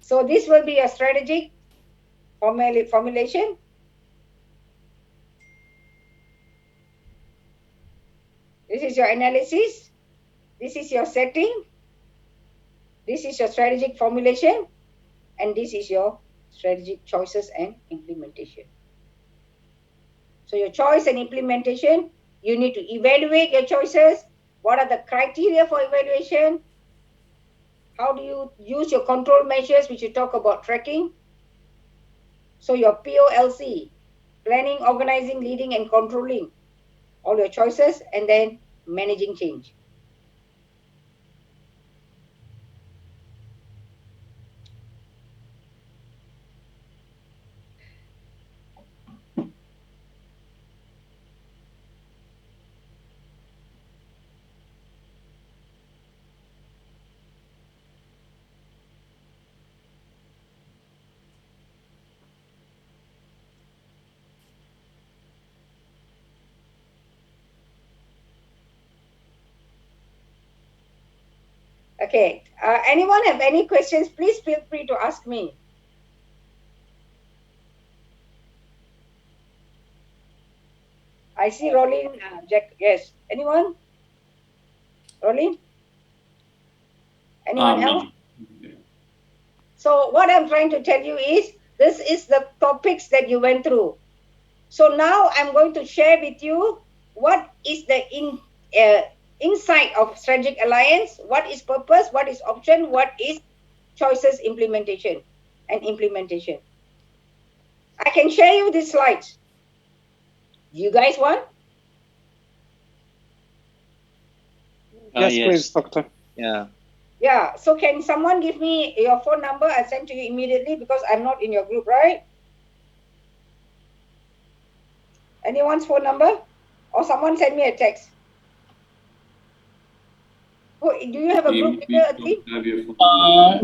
So this will be a strategic formulation. This is your analysis. This is your setting. This is your strategic formulation. And this is your strategic choices and implementation. So your choice and implementation, you need to evaluate your choices. What are the criteria for evaluation? How do you use your control measures, which you talk about tracking? So your POLC, planning, organizing, leading, and controlling all your choices, and then managing change. Okay, anyone have any questions? Please feel free to ask me. I see Rolling, Jack. Yes. Anyone? Rolling? Anyone else? No. So what I'm trying to tell you is, this is the topics that you went through. So now I'm going to share with you what is the insight of strategic alliance, what is purpose, what is option, what is choices implementation and implementation. I can share you these slides. You guys want? Yes, Yes, please, Doctor. Yeah. Yeah, so can someone give me your phone number? I'll send to you immediately because I'm not in your group, right? Anyone's phone number? Or someone send me a text. Oh, do you have a group leader?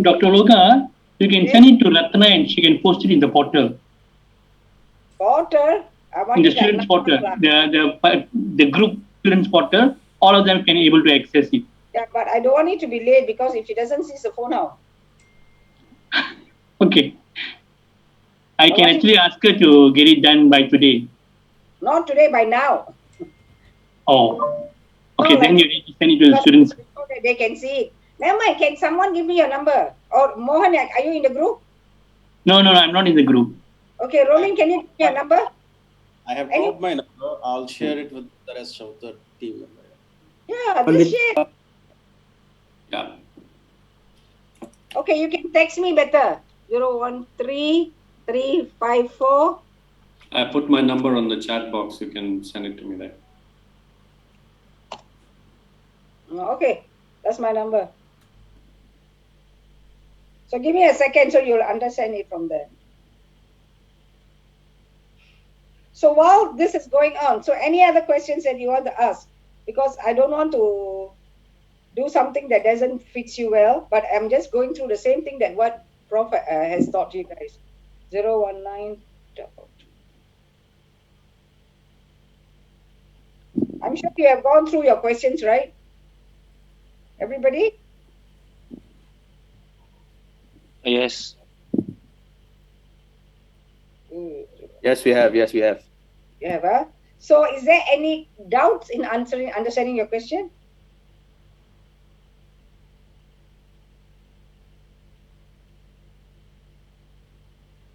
Dr. Loga, you can send it to Ratna and she can post it in the portal. Portal? In the students portal, the group students portal, all of them can able to access it. Yeah, but I don't want it to be late because if she doesn't see the phone now. Okay. I can actually ask her to get it done by today. Not today, by now. Oh. Okay, No, then you need to send it to the students. So that they can see it. Never mind, can someone give me your number? Or Mohan, are you in the group? No, I'm not in the group. Okay, Rolin, can you give me your number? I have dropped my number. I'll share it with the rest of the team member. Yeah, just share. Yeah. Okay, you can text me better. 013354. I put my number on the chat box. You can send it to me there. Okay, that's my number. So give me a second so you'll understand it from there. So while this is going on, so any other questions that you want to ask? Because I don't want to do something that doesn't fit you well, but I'm just going through the same thing that what Prof has taught you guys. 019. I'm sure you have gone through your questions, right? Everybody? Yes. Yes, we have. Yes, we have. You have, huh? So is there any doubts in understanding your question?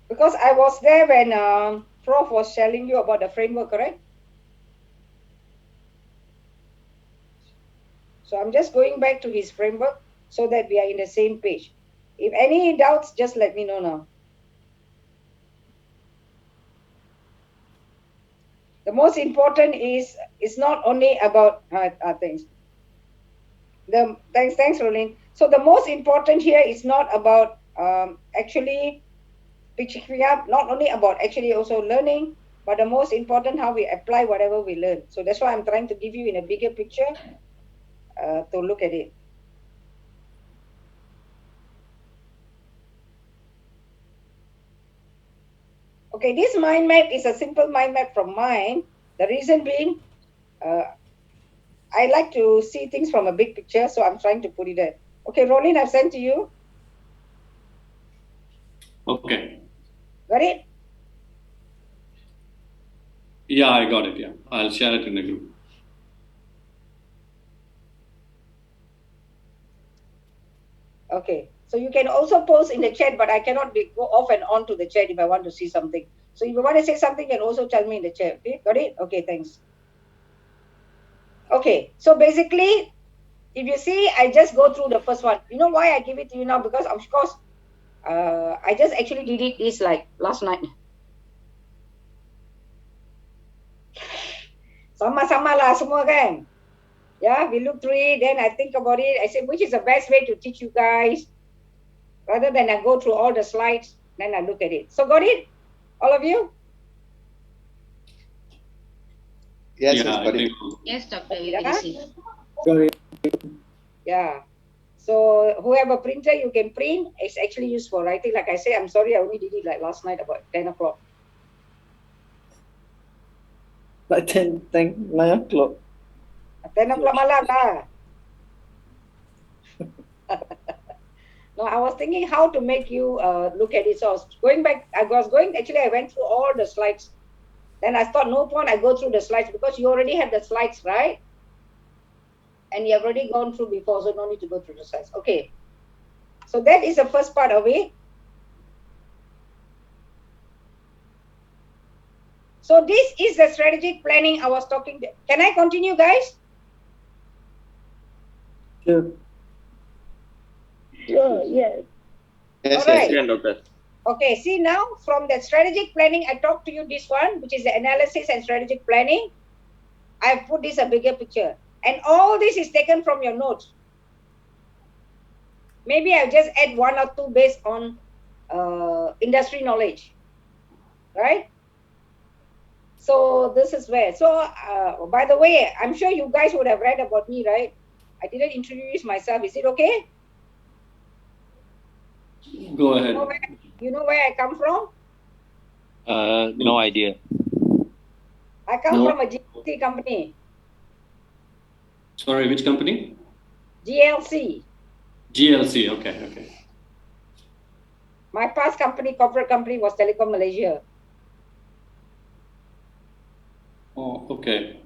Because I was there when Prof was telling you about the framework, correct? So I'm just going back to his framework so that we are in the same page. If any doubts, just let me know now. The most important is it's not only about things. Thanks, Rolin. So the most important here is not about actually picking up, not only about actually also learning, but the most important how we apply whatever we learn. So that's why I'm trying to give you in a bigger picture to look at it. Okay, this mind map is a simple mind map from mine. The reason being, I like to see things from a big picture, so I'm trying to put it there. Okay, Rolin, I've sent to you. Okay. Got it? Yeah, I got it. Yeah, I'll share it in the group. Okay, so you can also post in the chat, but I cannot go off and on to the chat if I want to see something. So if you want to say something, you can also tell me in the chat. Okay, got it? Okay, thanks. Okay, so basically, if you see, I just go through the first one. You know why I give it to you now? Because of course, I just actually did this like last night. Sama-sama lah semua kan. Yeah, we look through it, then I think about it. I said, which is the best way to teach you guys? Rather than I go through all the slides, then I look at it. So got it? All of you? Yes, yeah, got it. Yes, Dr. Yeah. So whoever printer you can print, it's actually used for writing. Like I say, I'm sorry, I only did it like last night about 10 o'clock. Like 9 o'clock. 10 o'clock malam lah. No, I was thinking how to make you look at it. So I was going back, I went through all the slides. Then I thought no point I go through the slides because you already have the slides, right? And you have already gone through before, so no need to go through the slides. Okay. So that is the first part of it. So this is the strategic planning I was talking. Can I continue, guys? Sure. Sure, yes. Yes, all right. Yes, doctor. Okay, see now from the strategic planning, I talked to you this one, which is the analysis and strategic planning. I've put this a bigger picture. And all this is taken from your notes. Maybe I'll just add one or two based on industry knowledge. Right? So this is where. So by the way, I'm sure you guys would have read about me, right? I didn't introduce myself. Is it okay? Go ahead. You know where I come from? No idea. I come from a GT company. Sorry, which company? GLC. GLC. Okay. My past company, corporate company, was Telecom Malaysia. Oh, okay.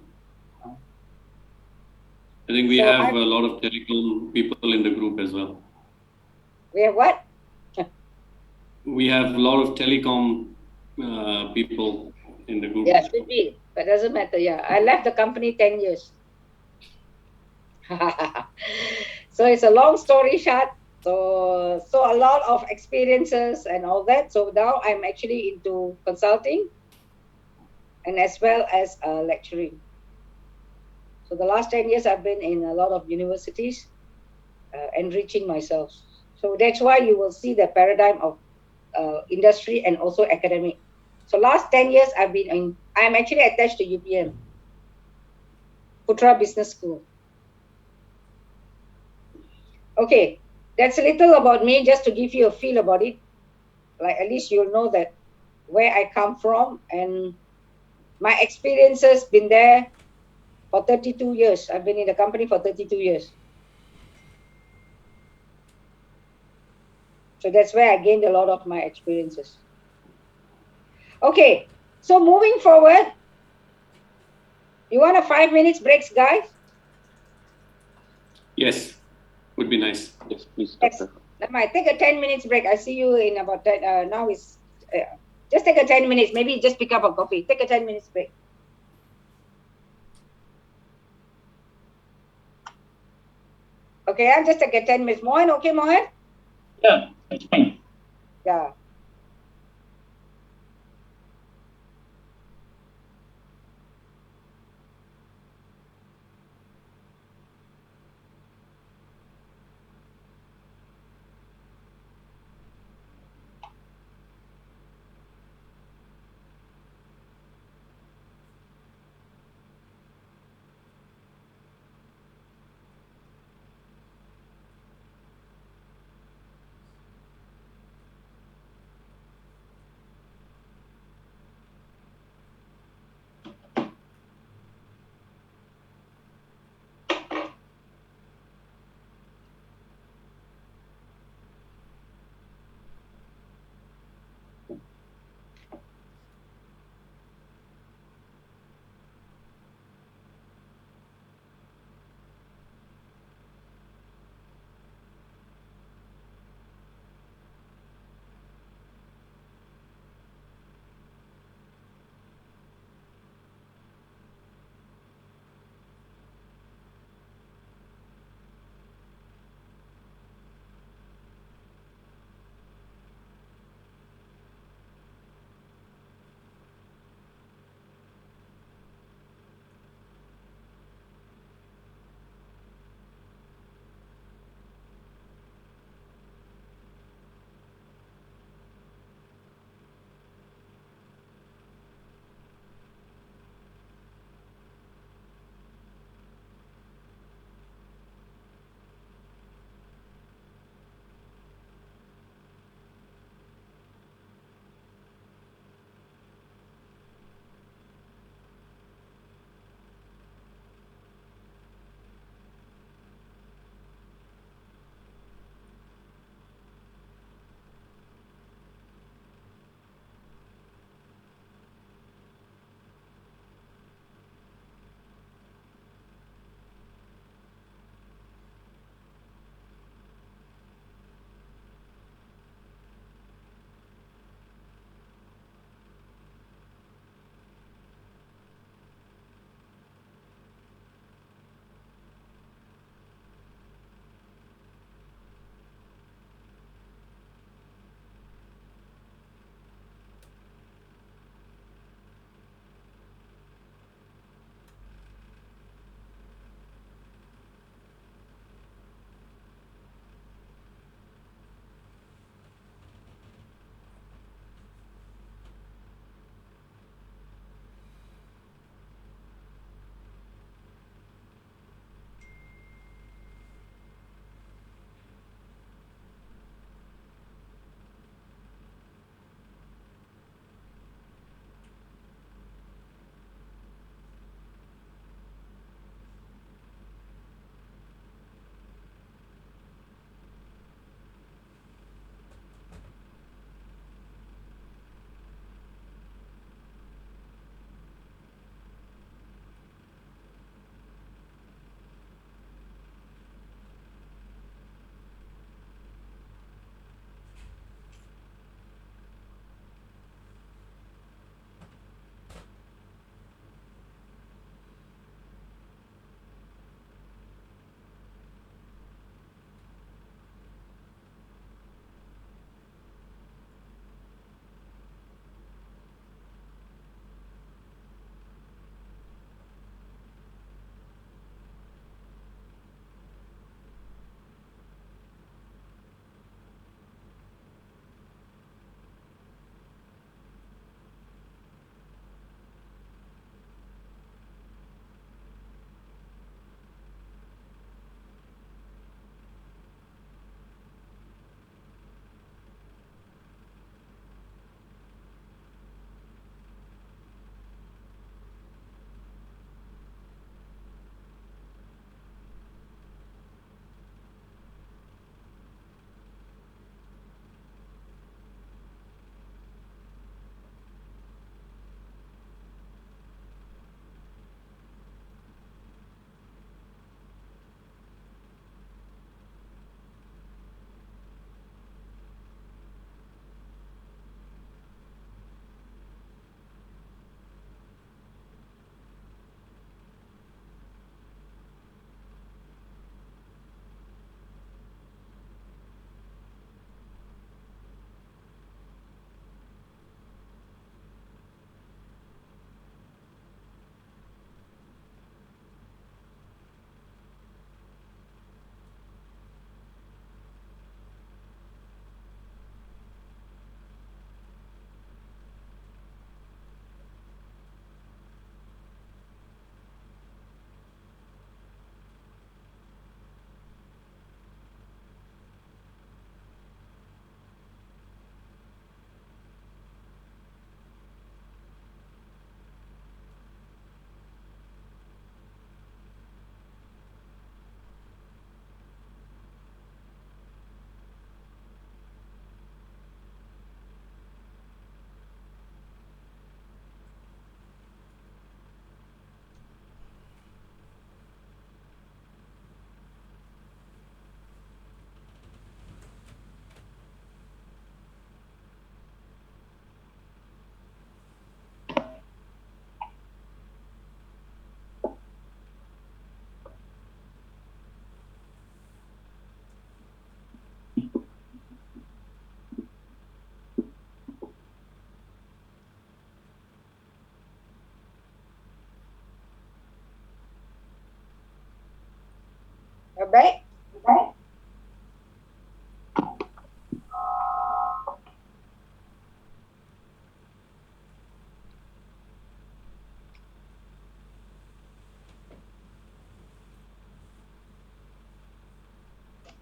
I think we have a lot of telecom people in the group as well. We have what? We have a lot of telecom people in the group. Yeah, should be, but doesn't matter. Yeah, I left the company 10 years. So it's a long story short. So a lot of experiences and all that. So now I'm actually into consulting and as well as lecturing. So the last 10 years I've been in a lot of universities, enriching myself. So that's why you will see the paradigm of industry and also academic. So last 10 years I'm actually attached to UPM, Putra Business School. Okay, that's a little about me, just to give you a feel about it. Like at least you'll know that where I come from and my experiences been there for 32 years. I've been in the company for 32 years. So that's where I gained a lot of my experiences. Okay, so moving forward, you want a 5 minutes breaks, guys? Yes, would be nice. Yes, please, Doctor. Yes. Take a 10 minutes break. I see you in about 10, now it's, just take a 10 minutes, maybe just pick up a coffee. Take a 10 minutes break. Okay, I'll just take a 10 minutes. Mohan, okay, Mohan? Yeah, that's fine. Yeah.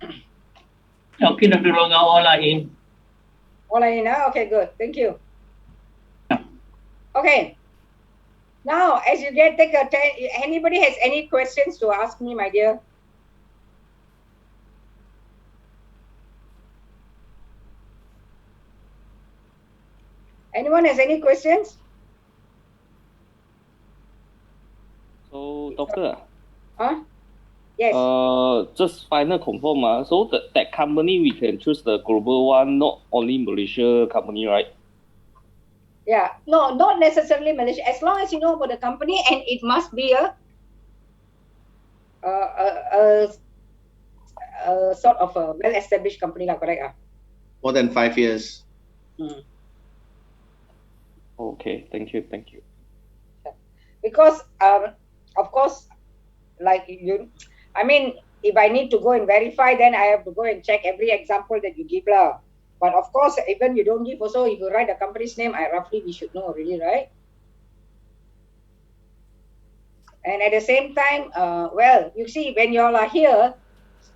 Okay, Dr. Loga, all are in. All are in, huh? Okay, good. Thank you. Yeah. Okay. Now, as you take a anybody has any questions to ask me, my dear? Anyone has any questions? So, doctor, Huh? Yes. just final confirm. So that company we can choose the global one, not only Malaysia company, right? Yeah. No, not necessarily Malaysia. As long as you know about the company, and it must be a sort of a well-established company, correct? More than 5 years. Okay, thank you. Because of course, like you, I mean, if I need to go and verify, then I have to go and check every example that you give lah. But of course, even you don't give also, if you write the company's name, roughly we should know already, right? And at the same time, well, you see, when you all are here,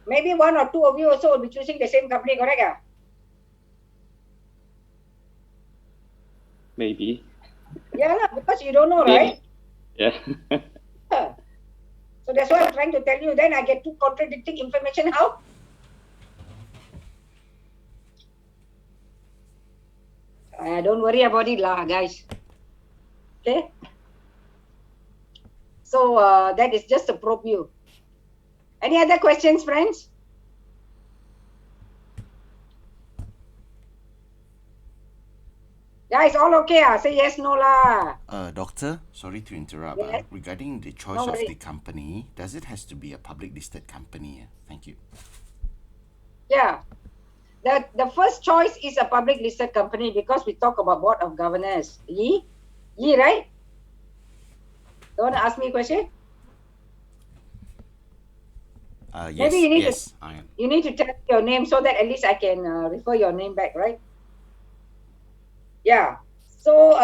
maybe one or two of you also will be choosing the same company, correct? Maybe. Yeah, because you don't know, right? Yeah. So that's why I'm trying to tell you. Then I get two contradicting information. How? Don't worry about it, lah, guys. Okay. So that is just to probe you. Any other questions, friends? Guys, all okay? Say yes, no lah. Doctor, sorry to interrupt. Yes? Regarding the choice No of worry. the company, does it has to be a public listed company? Thank you. Yeah. The first choice is a public listed company because we talk about board of governors. Yi, right? You want to ask me a question? Yes. Maybe you need yes, to. I am. You need to tell your name so that at least I can refer your name back, right? Yeah. So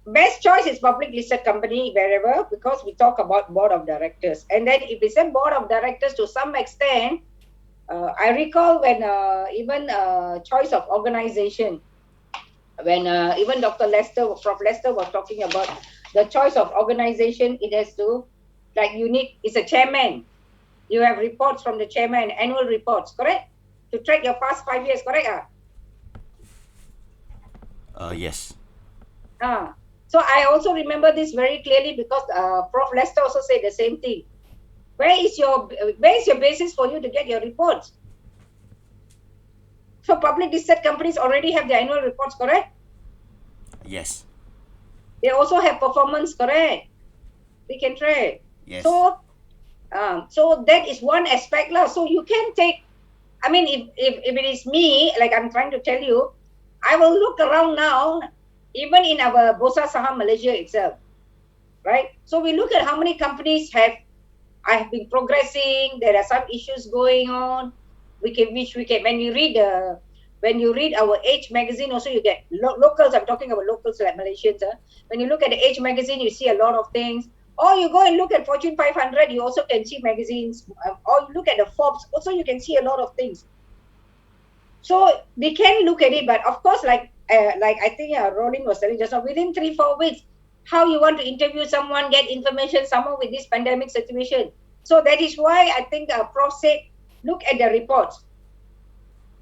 best choice is public listed company wherever, because we talk about board of directors. And then if we say board of directors, to some extent, I recall when even choice of organization, when even Dr. Prof. Lester was talking about the choice of organization, it has to, like, it's a chairman. You have reports from the chairman, annual reports, correct? To track your past 5 years, correct? Yes. So I also remember this very clearly because Prof. Lester also said the same thing. Where is your basis for you to get your reports? So public listed companies already have their annual reports, correct? Yes. They also have performance, correct? We can track. Yes. So that is one aspect lah. So you can take. I mean, if it is me, like I'm trying to tell you, I will look around now, even in our Bursa Saham Malaysia itself, right? So we look at how many companies have been progressing. There are some issues going on. When you read our Age magazine, also you get locals. I'm talking about locals like Malaysians. When you look at the Age magazine, you see a lot of things. Or you go and look at Fortune 500, you also can see magazines. Or you look at the Forbes, also you can see a lot of things. So we can look at it, but of course, like I think Rolling was telling just now, within 3-4 weeks, how you want to interview someone, get information, someone with this pandemic situation. So that is why I think Prof said, look at the reports.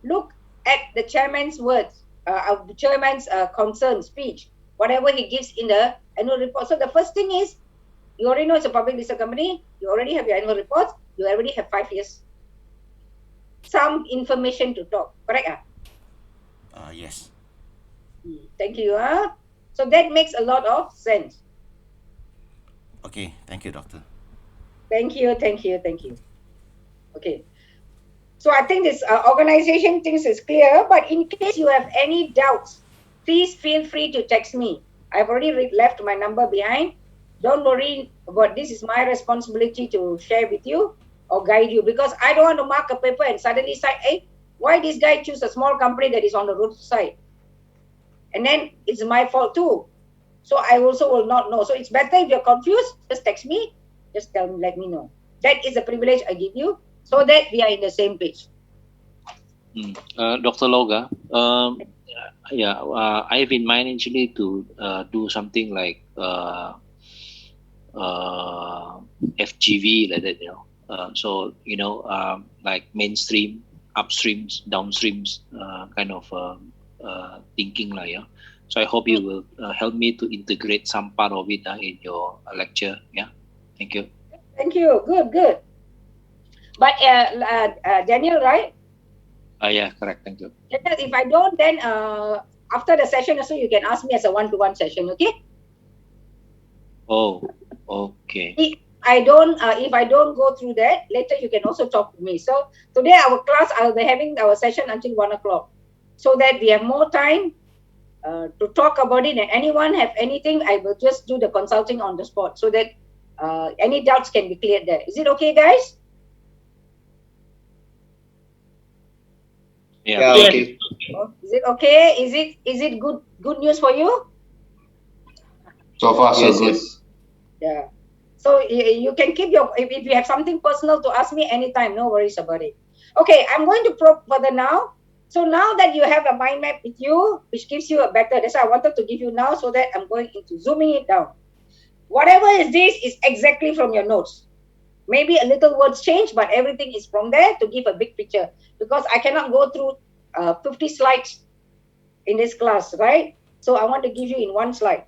Look at the chairman's words, the chairman's concern speech, whatever he gives in the annual report. So the first thing is, you already know it's a public listed company. You already have your annual reports. You already have 5 years. Some information to talk, correct? Yes. Thank you. So that makes a lot of sense. Okay, thank you, doctor. Thank you. Okay. So I think this organization things is clear, but in case you have any doubts, please feel free to text me. I've already left my number behind. Don't worry about this. Is my responsibility to share with you or guide you, because I don't want to mark a paper and suddenly say, hey, why this guy choose a small company that is on the roadside? And then it's my fault too. So I also will not know. So it's better if you're confused, just text me, just let me know. That is a privilege I give you so that we are in the same page. Dr. Loga, yeah, I have in mind actually to do something like FGV like that, so like mainstream, upstreams, downstreams, kind of thinking like, yeah. So I hope you will help me to integrate some part of it in your lecture. Yeah, thank you. Thank you. Good, good. But Daniel, right? Yeah, correct. Thank you. Daniel, if I don't, then after the session also you can ask me as a one-to-one session, okay? Oh, okay. If I don't go through that, later you can also talk to me. So today our class, I'll be having our session until 1 o'clock, so that we have more time to talk about it. And anyone have anything, I will just do the consulting on the spot, so that any doubts can be cleared there. Is it okay, guys? Yeah. Okay. Is it okay? Is it good news for you? So far, so Yes, good. yes. Yeah. So you can keep your, if you have something personal to ask me anytime, no worries about it. Okay, I'm going to probe further now. So now that you have a mind map with you, which gives you a better, that's why I wanted to give you now, so that I'm going into zooming it down. Whatever is this is exactly from your notes. Maybe a little words change, but everything is from there to give a big picture, because I cannot go through 50 slides in this class, right? So I want to give you in one slide.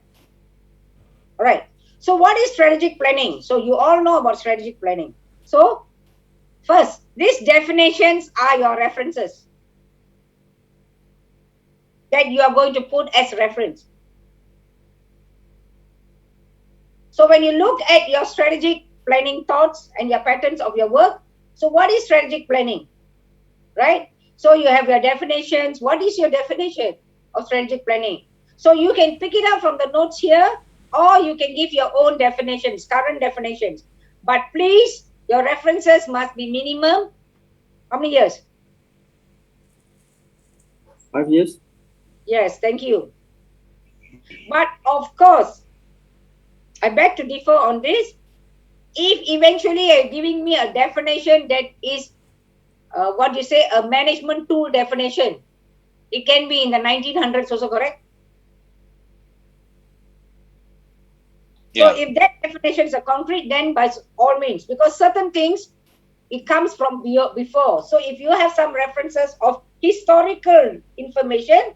All right. So what is strategic planning? So you all know about strategic planning. So first, these definitions are your references that you are going to put as reference. So when you look at your strategic planning thoughts and your patterns of your work, so what is strategic planning, right? So you have your definitions. What is your definition of strategic planning? So you can pick it up from the notes here, or you can give your own definitions, current definitions. But please, your references must be minimum. How many years? 5 years. Yes, thank you. But of course, I beg to differ on this. If eventually you're giving me a definition that is, what you say, a management tool definition, it can be in the 1900s also, correct? Yeah. So if that definition is a concrete, then by all means, because certain things, it comes from before. So if you have some references of historical information,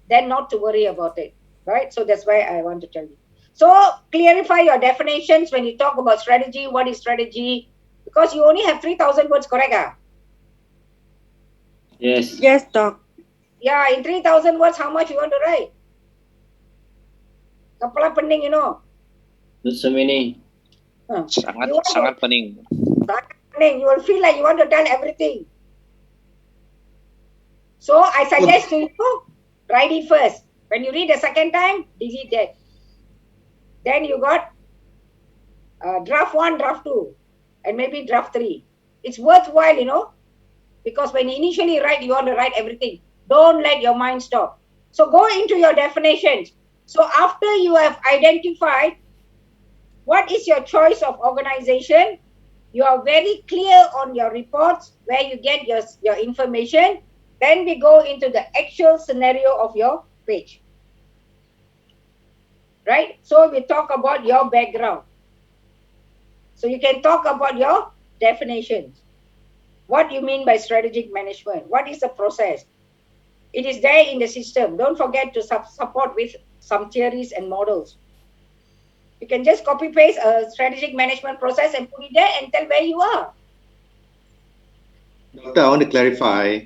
then not to worry about it, right? So that's why I want to tell you. So clarify your definitions when you talk about strategy. What is strategy? Because you only have 3,000 words, correct? Yes. Yes, Doc. Yeah, in 3,000 words, how much you want to write? Kepala pening, you know. Not so many. Sangat pening. Sangat pening. You will feel like you want to tell everything. So I suggest to you, write it first. When you read the second time, delete that. Then you got draft 1, draft 2, and maybe draft 3. It's worthwhile, you know, because when you initially write, you want to write everything. Don't let your mind stop. So go into your definitions. So after you have identified what is your choice of organization, you are very clear on your reports, where you get your information. Then we go into the actual scenario of your page. Right? So we talk about your background. So you can talk about your definitions. What you mean by strategic management? What is the process? It is there in the system. Don't forget to support with some theories and models. You can just copy paste a strategic management process and put it there and tell where you are. Doctor, I want to clarify.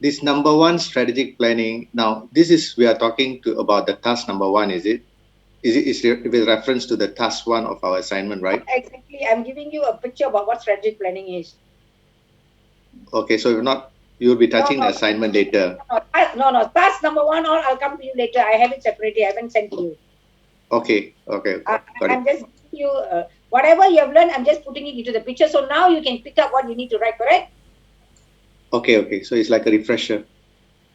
This number 1 strategic planning. Now, we are talking about the task number 1, is it? Is it with reference to the task 1 of our assignment, right? Exactly. I'm giving you a picture about what strategic planning is. Okay, so you'll be touching the assignment later. No. Task number 1, I'll come to you later. I have it separately. I haven't sent to you. Okay. I'm just giving you whatever you have learned. I'm just putting it into the picture. So now you can pick up what you need to write. Correct? Okay. So it's like a refresher.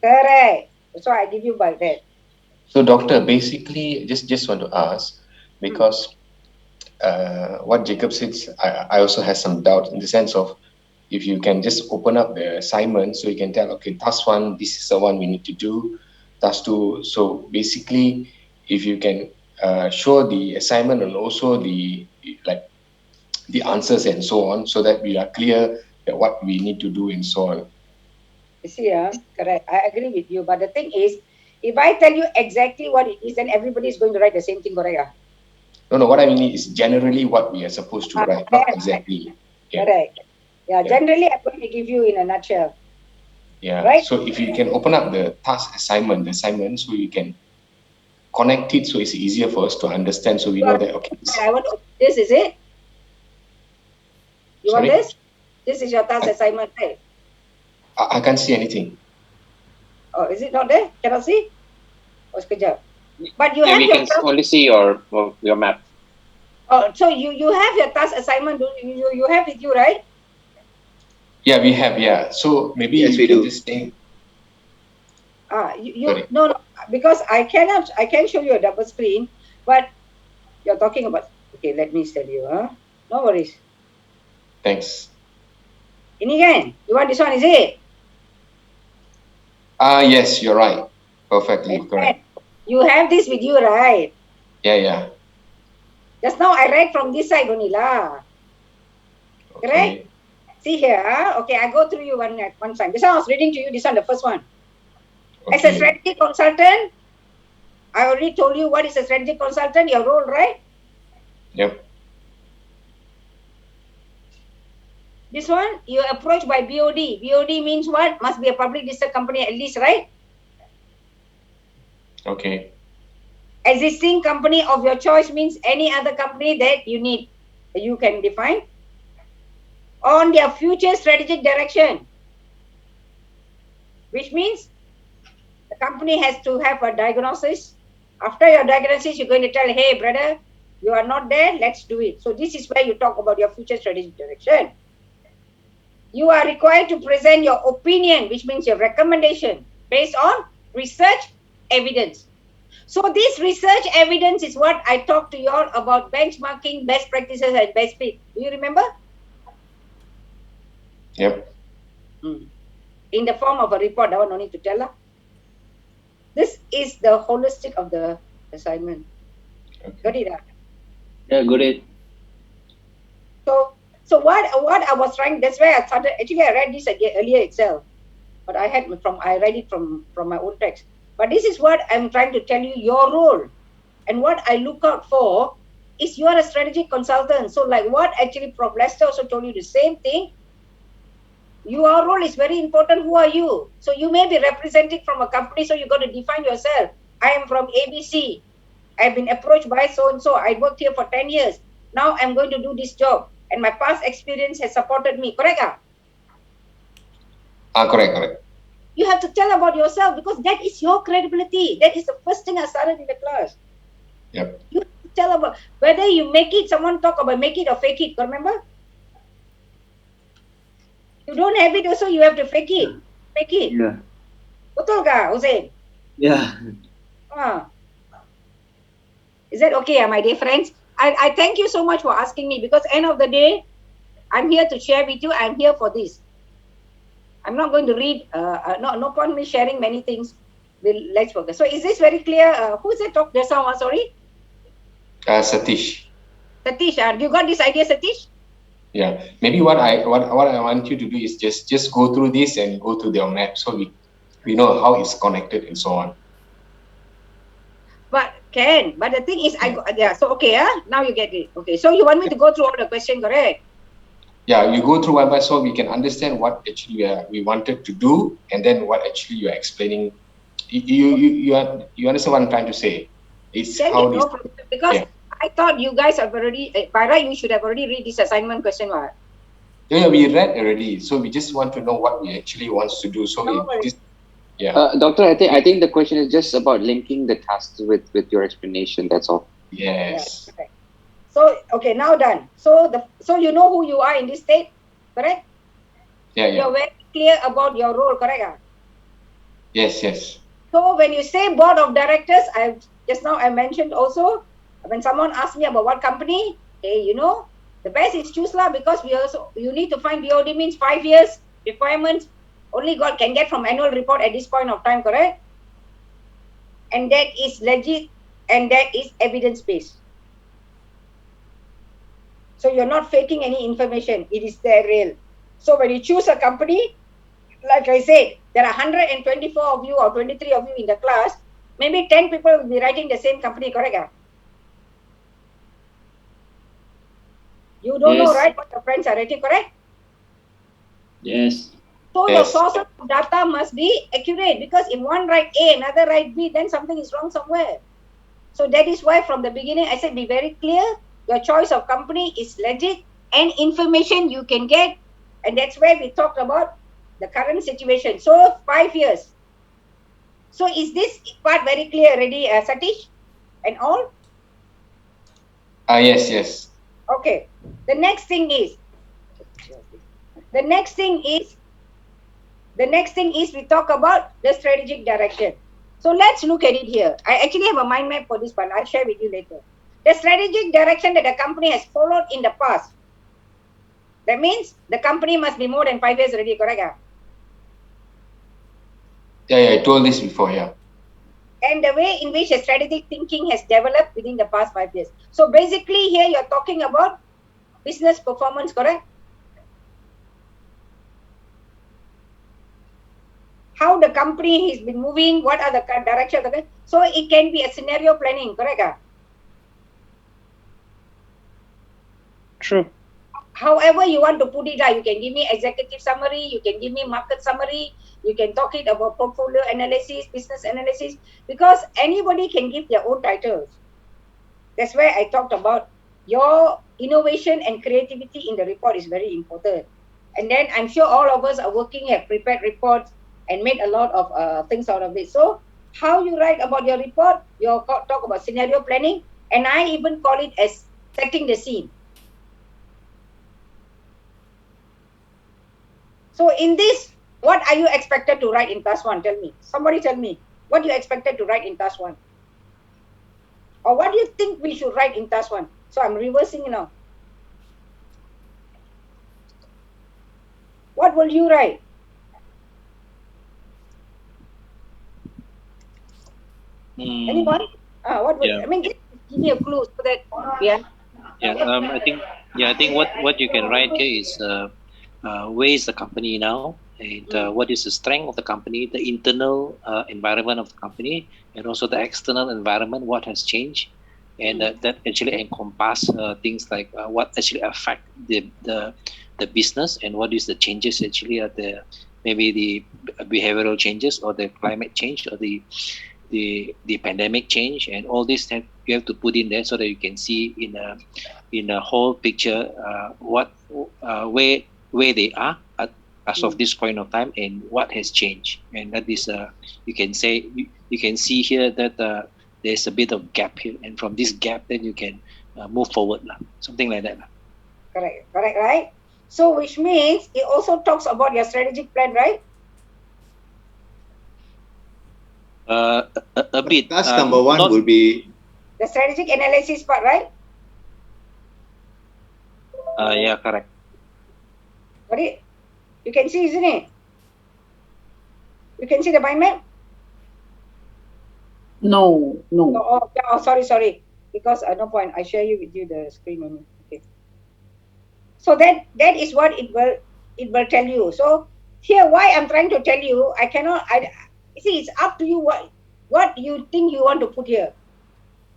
Correct. So I give you by that. So, doctor, basically, just want to ask, because what Jacob says, I also have some doubt in the sense of if you can just open up the assignment, so you can tell, okay, task 1, this is the one we need to do. Task 2. So basically, if you can show the assignment and also the answers and so on, so that we are clear that what we need to do and so on. You see, correct. I agree with you. But the thing is, if I tell you exactly what it is, then everybody is going to write the same thing, correct? No, what I mean is generally what we are supposed to write, not exactly. Yeah. Correct. Yeah, generally I'm going to give you in a nutshell. Yeah. Right? So if you can open up the task assignment, so you can connect it, so it's easier for us to understand. So we know that, okay. I want this, is it? You Sorry? want this? This is your task assignment, right? I can't see anything. Oh, is it not there? Cannot see? Oh, sekejap. But you yeah, have we your can only see your map. Oh, so you have your task assignment. You have with you, right? Yeah, we have. Yeah. So maybe yes, you we can do. just think. No, because I can show you a double screen, but you're talking about. Okay, let me tell you. No worries. Thanks. Ini kan? You want this one, is it? Yes, you're right. Perfectly correct. You have this with you, right? Yeah. Just now I read from this side only lah. Okay. Correct? See here. Okay, I go through you one time. This one I was reading to you. This one, the first one. Okay. As a strategy consultant, I already told you what is a strategy consultant, your role, right? Yep. This one, you approach by BOD. BOD means what? Must be a public listed company at least, right? Okay. Existing company of your choice means any other company that you need. You can define. On their future strategic direction, which means the company has to have a diagnosis. After your diagnosis, you're going to tell, hey, brother, you are not there, let's do it. So this is where you talk about your future strategic direction. You are required to present your opinion, which means your recommendation, based on research evidence. So this research evidence is what I talked to you all about benchmarking, best practices, and best fit. Do you remember? Yep. In the form of a report, that one no need to tell. This is the holistic of the assignment. Okay. Got it? Yeah, got it. So what I was trying, that's why I started, actually I read this again earlier itself, but I read it from my own text. But this is what I'm trying to tell you, your role. And what I look out for is you are a strategic consultant. So like what actually Prof. Lester also told you the same thing. Your role is very important. Who are you? So you may be representing from a company, so you got to define yourself. I am from ABC. I've been approached by so-and-so. I worked here for 10 years. Now I'm going to do this job. And my past experience has supported me. Correct? Correct. You have to tell about yourself because that is your credibility. That is the first thing I started in the class. Yep. You have to tell about whether you make it, someone talk about make it or fake it. Remember? You don't have it also, you have to fake it. Fake it. Yeah. Betul ka, Hussein? Yeah. Is that okay, my dear friends? I thank you so much for asking me because end of the day, I'm here to share with you. I'm here for this. I'm not going to read, no point me sharing many things. Let's focus. So is this very clear? Who's that talk just now? Sorry? Satish. Satish, you got this idea, Satish? Yeah. Maybe what I want you to do is just go through this and go to their map so we know how it's connected and so on. But the thing is, so okay, now you get it. Okay, so you want me to go through all the questions, correct? Yeah, you go through one by so we can understand what actually we wanted to do, and then what actually you are explaining. You understand what I'm trying to say? It's how this. Because I thought you guys have already, by right, you should have already read this assignment question, right? Yeah, we read already. So we just want to know what we actually wants to do. So Doctor, I think the question is just about linking the tasks with your explanation. That's all. Yes. Yeah, so okay, now done. So you know who you are in this state, correct? Yeah. You're very clear about your role, correct? Yes. So when you say board of directors, just now I mentioned also when someone asked me about what company, hey, the The best is choose lah, because you need to find BOD means 5 years requirements. Only God can get from annual report at this point of time, correct? And that is legit and that is evidence based. So you're not faking any information. It is there real. So when you choose a company, like I said, there are 124 of you or 23 of you in the class. Maybe 10 people will be writing the same company, correct? You don't know, right, what your friends are writing, correct? Yes. So your source of data must be accurate, because if one write A, another write B, then something is wrong somewhere. So that is why from the beginning I said be very clear. Your choice of company is legit and information you can get. And that's where we talked about the current situation. So 5 years. So is this part very clear already, Satish and all? Yes. Okay. The next thing is we talk about the strategic direction. So let's look at it here. I actually have a mind map for this one. I'll share with you later. The strategic direction that the company has followed in the past. That means the company must be more than 5 years already, correct? Yeah, I told this before, yeah. And the way in which a strategic thinking has developed within the past 5 years. So basically here you're talking about business performance, correct? How the company has been moving, what are the directions. So it can be a scenario planning, correct? True. However you want to put it, you can give me executive summary, you can give me market summary, you can talk it about portfolio analysis, business analysis, because anybody can give their own titles. That's why I talked about your innovation and creativity in the report is very important. And then I'm sure all of us are working, have prepared reports and made a lot of things out of it. So how you write about your report, you talk about scenario planning, and I even call it as setting the scene. So in this, what are you expected to write in task 1? Tell me. Somebody tell me. What you expected to write in task 1? Or what do you think we should write in task 1? So I'm reversing now. What will you write? Anyone? What will, I mean, just give me a clue so that we are. I think what you can write here is where is the company now, and what is the strength of the company, the internal environment of the company, and also the external environment, what has changed, and that actually encompass things like what actually affect the business, and what is the changes actually at the maybe the behavioral changes or the climate change or the pandemic change, and all this you have to put in there so that you can see in a whole picture what where they are as of this point of time and what has changed. And that is you can see here that there's a bit of gap here, and from this gap then you can move forward, something like that. Correct, right? So which means it also talks about your strategic plan, right? A bit. Task number 1 will be the strategic analysis part, right? Yeah, correct. Got it? You can see, isn't it? You can see the mind map? No. Sorry. Because no point. I share with you the screen only. Okay. So that is what it will tell you. So here, why I'm trying to tell you, see, it's up to you what you think you want to put here.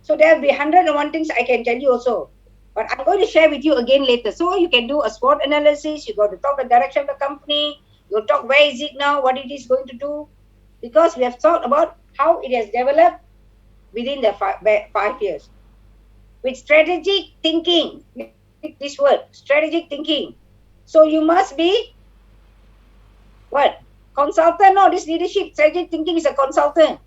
So there will be 101 things I can tell you also. But I'm going to share with you again later. So you can do a SWOT analysis. You got to talk the direction of the company. You talk where is it now, what it is going to do. Because we have talked about how it has developed within the 5 years. With strategic thinking, this word, strategic thinking. So you must be, what? Consultant? No, this leadership, strategic thinking is a consultant.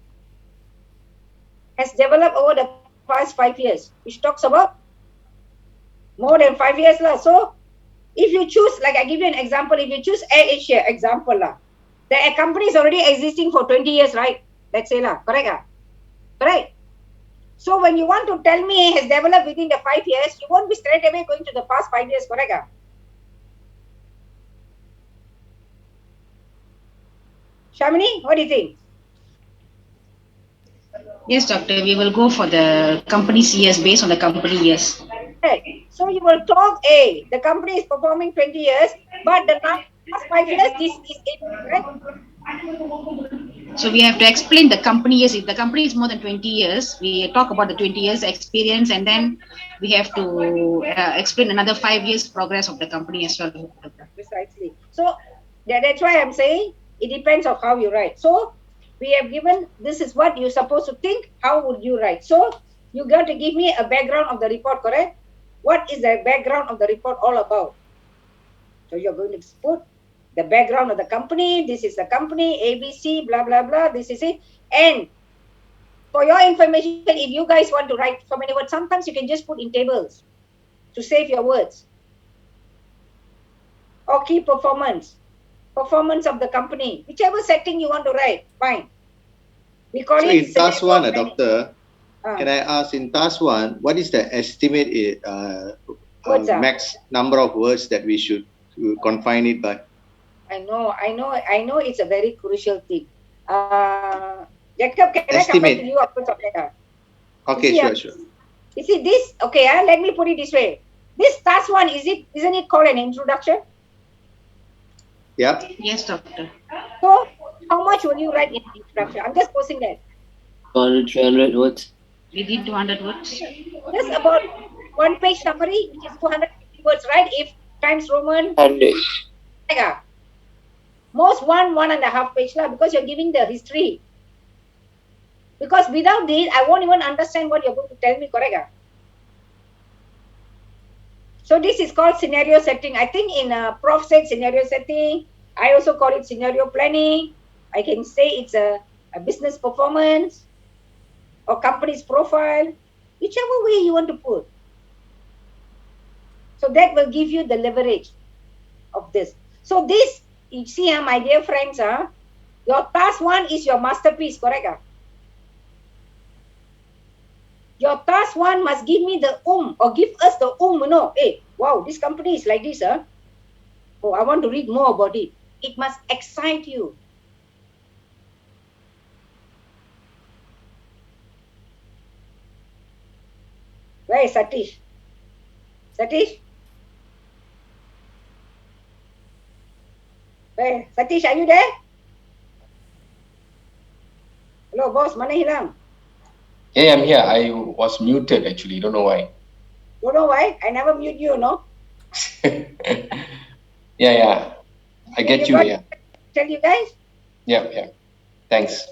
Has developed over the past 5 years, which talks about more than 5 years. So if you choose, like I give you an example, if you choose Air Asia, example, the company is already existing for 20 years, right? Let's say, correct? Correct. So when you want to tell me has developed within the 5 years, you won't be straight away going to the past 5 years, correct? Shamini, what do you think? Yes, doctor. We will go for the company's years based on the company years. Right. So you will talk, hey, the company is performing 20 years, but the last 5 years, this is it, right? So we have to explain the company years. If the company is more than 20 years, we talk about the 20 years experience, and then we have to explain another 5 years progress of the company as well. Precisely. So that's why I'm saying it depends on how you write. So we have given, this is what you're supposed to think, how would you write? So you got to give me a background of the report, correct? What is the background of the report all about? So you're going to put the background of the company. This is the company, ABC, blah, blah, blah. This is it. And for your information, if you guys want to write so many words, sometimes you can just put in tables to save your words. Or key performance of the company, whichever setting you want to write, fine. We call so it in task one, doctor, Ah. can I ask in task one, what is the estimate max number of words that we should confine it by? I know it's a very crucial thing. Jacob, can I come back to you after that? Okay, sure. You see this, okay, let me put it this way. This task one, isn't it called an introduction? Yep. Yes, doctor. So how much will you write in the introduction? I'm just posting that. 200, 300 words. We did 200 words. Just about one page summary, which is 250 words, right? If Times Roman. 100. Most 1.5 page lah, because you're giving the history. Because without this, I won't even understand what you're going to tell me, correct? So this is called scenario setting. I think in Prof said scenario setting. I also call it scenario planning. I can say it's a business performance or company's profile, whichever way you want to put. So that will give you the leverage of this. So this, you see, my dear friends, your task one is your masterpiece, correct? Your task one must give me the or give us the you know, hey, wow, this company is like this, oh, I want to read more about it. It must excite you. Where is Satish? Satish? Where? Satish, are you there? Hello, boss, mana hilang? Yeah, I'm here. I was muted actually. Don't know why. Don't know why? I never mute you, no? Yeah. I get you. Yeah. Tell you guys? Yeah. Thanks.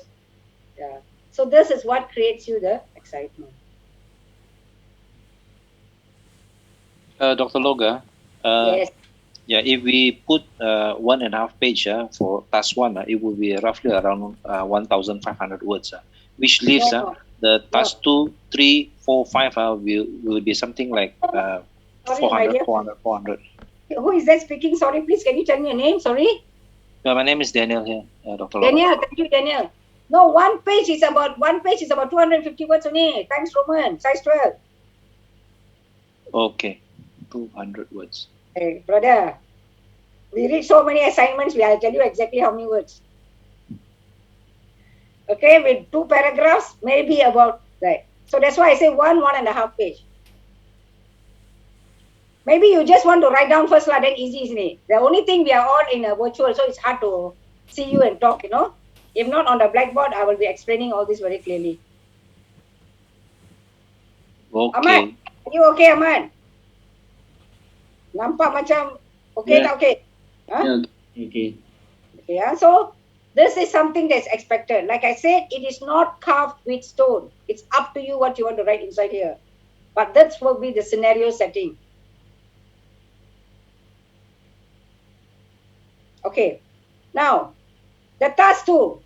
Yeah. So this is what creates you the excitement. Dr. Loga. Yes. Yeah, if we put 1.5 page for task one, it will be roughly around 1,500 words, which leaves the task 2, 3, 4, 5 will be something like 400. Who is that speaking? Sorry, please, can you tell me your name? Sorry. My name is Daniel here, Dr. Daniel, Loga. thank you, Daniel. No, one page is about 250 words only. Times Roman, size 12. Okay, 200 words. Hey, brother, we read so many assignments, I'll tell you exactly how many words. Okay, with 2 paragraphs, maybe about that. So that's why I say 1.5 page. Maybe you just want to write down first, then easy, isn't it? The only thing, we are all in a virtual, so it's hard to see you and talk, If not on the blackboard, I will be explaining all this very clearly. Okay. Ahmad, are you okay, Ahmad? Nampak macam okay, tak okay? Yeah, okay. Okay, so this is something that's expected. Like I said, it is not carved with stone. It's up to you what you want to write inside here. But that will be the scenario setting. Okay, now the task 2.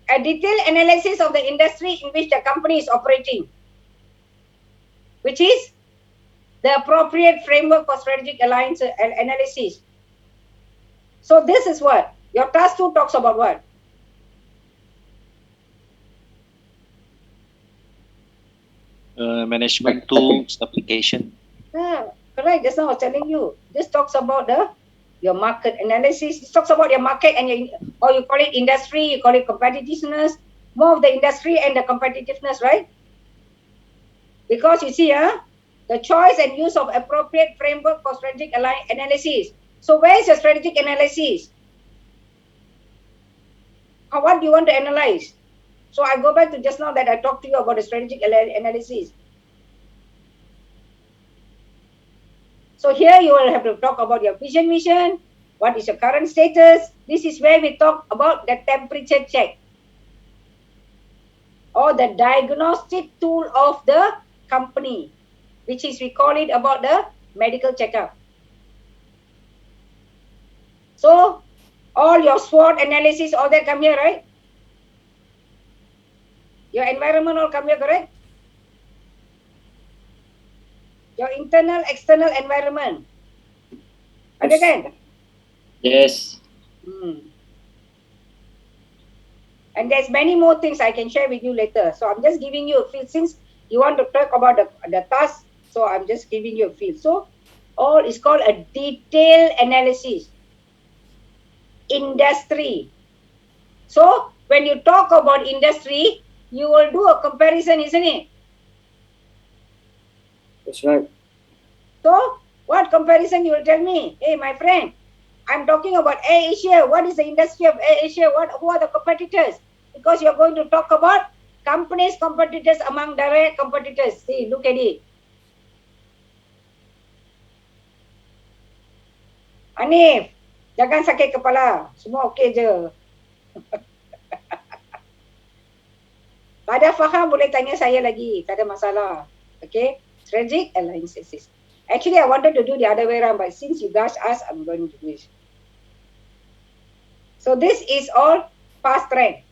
A detailed analysis of the industry in which the company is operating, which is the appropriate framework for strategic alliance analysis. So this is what? Your task 2 talks about what? Management tools, application. Yeah, correct. Just now I was telling you. This talks about your market analysis. This talks about your market and or you call it industry, you call it competitiveness. More of the industry and the competitiveness, right? Because you see, the choice and use of appropriate framework for strategic analysis. So where is your strategic analysis? What do you want to analyze? So I go back to just now that I talked to you about the strategic analysis. So here you will have to talk about your vision mission. What is your current status? This is where we talk about the temperature check or the diagnostic tool of the company, which is we call it about the medical checkup. So all your SWOT analysis, all that come here, right? Your environment all come here, correct? Your internal, external environment. Ada kan? Yes. And there's many more things I can share with you later. So I'm just giving you a feel. Since you want to talk about the task, so I'm just giving you a feel. So all is called a detailed analysis. Industry. So when you talk about industry, you will do a comparison, isn't it? That's right. So what comparison you will tell me? Hey, my friend, I'm talking about Air Asia. What is the industry of Air Asia? Who are the competitors? Because you're going to talk about companies, competitors among direct competitors. See, look at it. Hanif, jangan sakit kepala. Semua okey je. Tak ada faham boleh tanya saya lagi. Tak ada masalah. Okay? Strategic alliances. Actually, I wanted to do the other way around, but since you guys asked, I'm going to do it. So this is all past trend.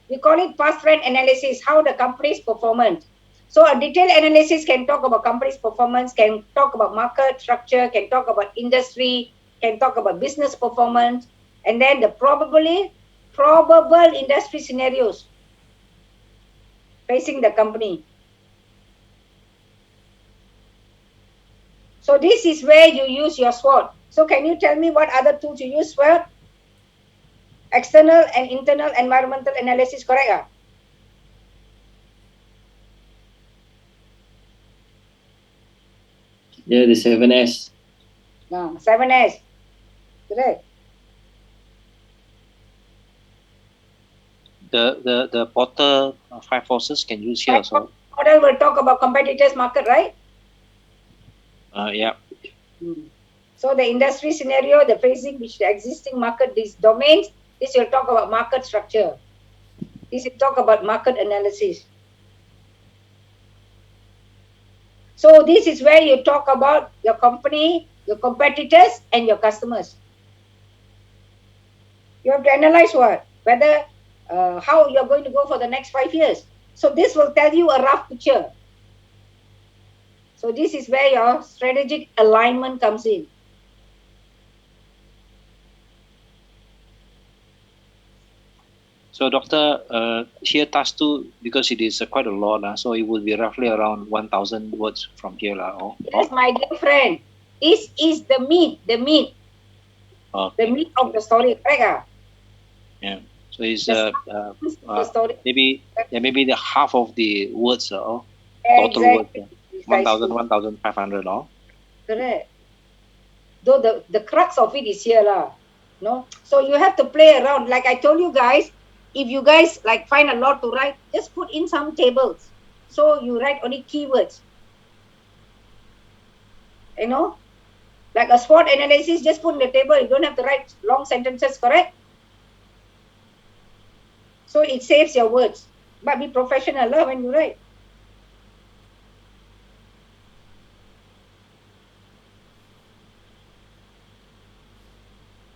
We call it past trend analysis, how the company's performance. So a detailed analysis can talk about company's performance, can talk about market structure, can talk about industry, can talk about business performance, and then the probable industry scenarios facing the company. So this is where you use your SWOT. So can you tell me what other tools you use for external and internal environmental analysis, correct? Yeah, the 7S. No, 7S. Correct. The Porter 5 forces can use here. So Model will talk about competitors market, right? yeah. So the industry scenario, the facing which the existing market, these domains, this will talk about market structure. This will talk about market analysis. So this is where you talk about your company, your competitors, and your customers. You have to analyze what? Whether, how you're going to go for the next 5 years. So this will tell you a rough picture. So this is where your strategic alignment comes in. So, Doctor, here task 2, because it is quite a lot, so it will be roughly around 1,000 words from here. Yes, my dear friend. This is the meat. The meat of the story, correct? Yeah. So it's maybe the half of the words, total words, 1,000, 1,500, Correct. Though the crux of it is here, no. So you have to play around. Like I told you guys, if you guys like find a lot to write, just put in some tables. So you write only keywords. You know, like a SWOT analysis, just put in the table. You don't have to write long sentences, correct? So it saves your words. But be professional when you write.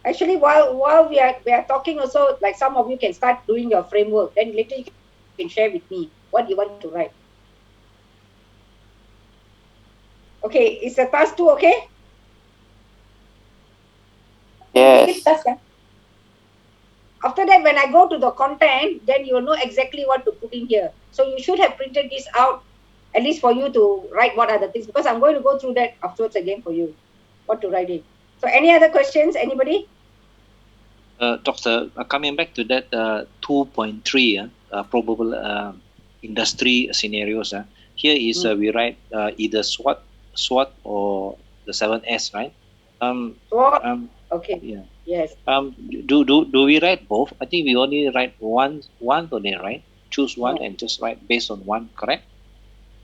Actually, while we are talking also, like some of you can start doing your framework. Then later you can share with me what you want to write. Okay, is the task 2 okay? Yes. After that, when I go to the content, then you will know exactly what to put in here. So you should have printed this out At least for you to write what are the things, because I'm going to go through that afterwards again for you, what to write in. So any other questions, anybody? Doctor, coming back to that 2.3 probable industry scenarios. Here is we write either SWOT or the 7S, right? SWOT. Okay. Yeah. Yes. Do we write both? I think we only write one only, right? Choose one and just write based on one, correct?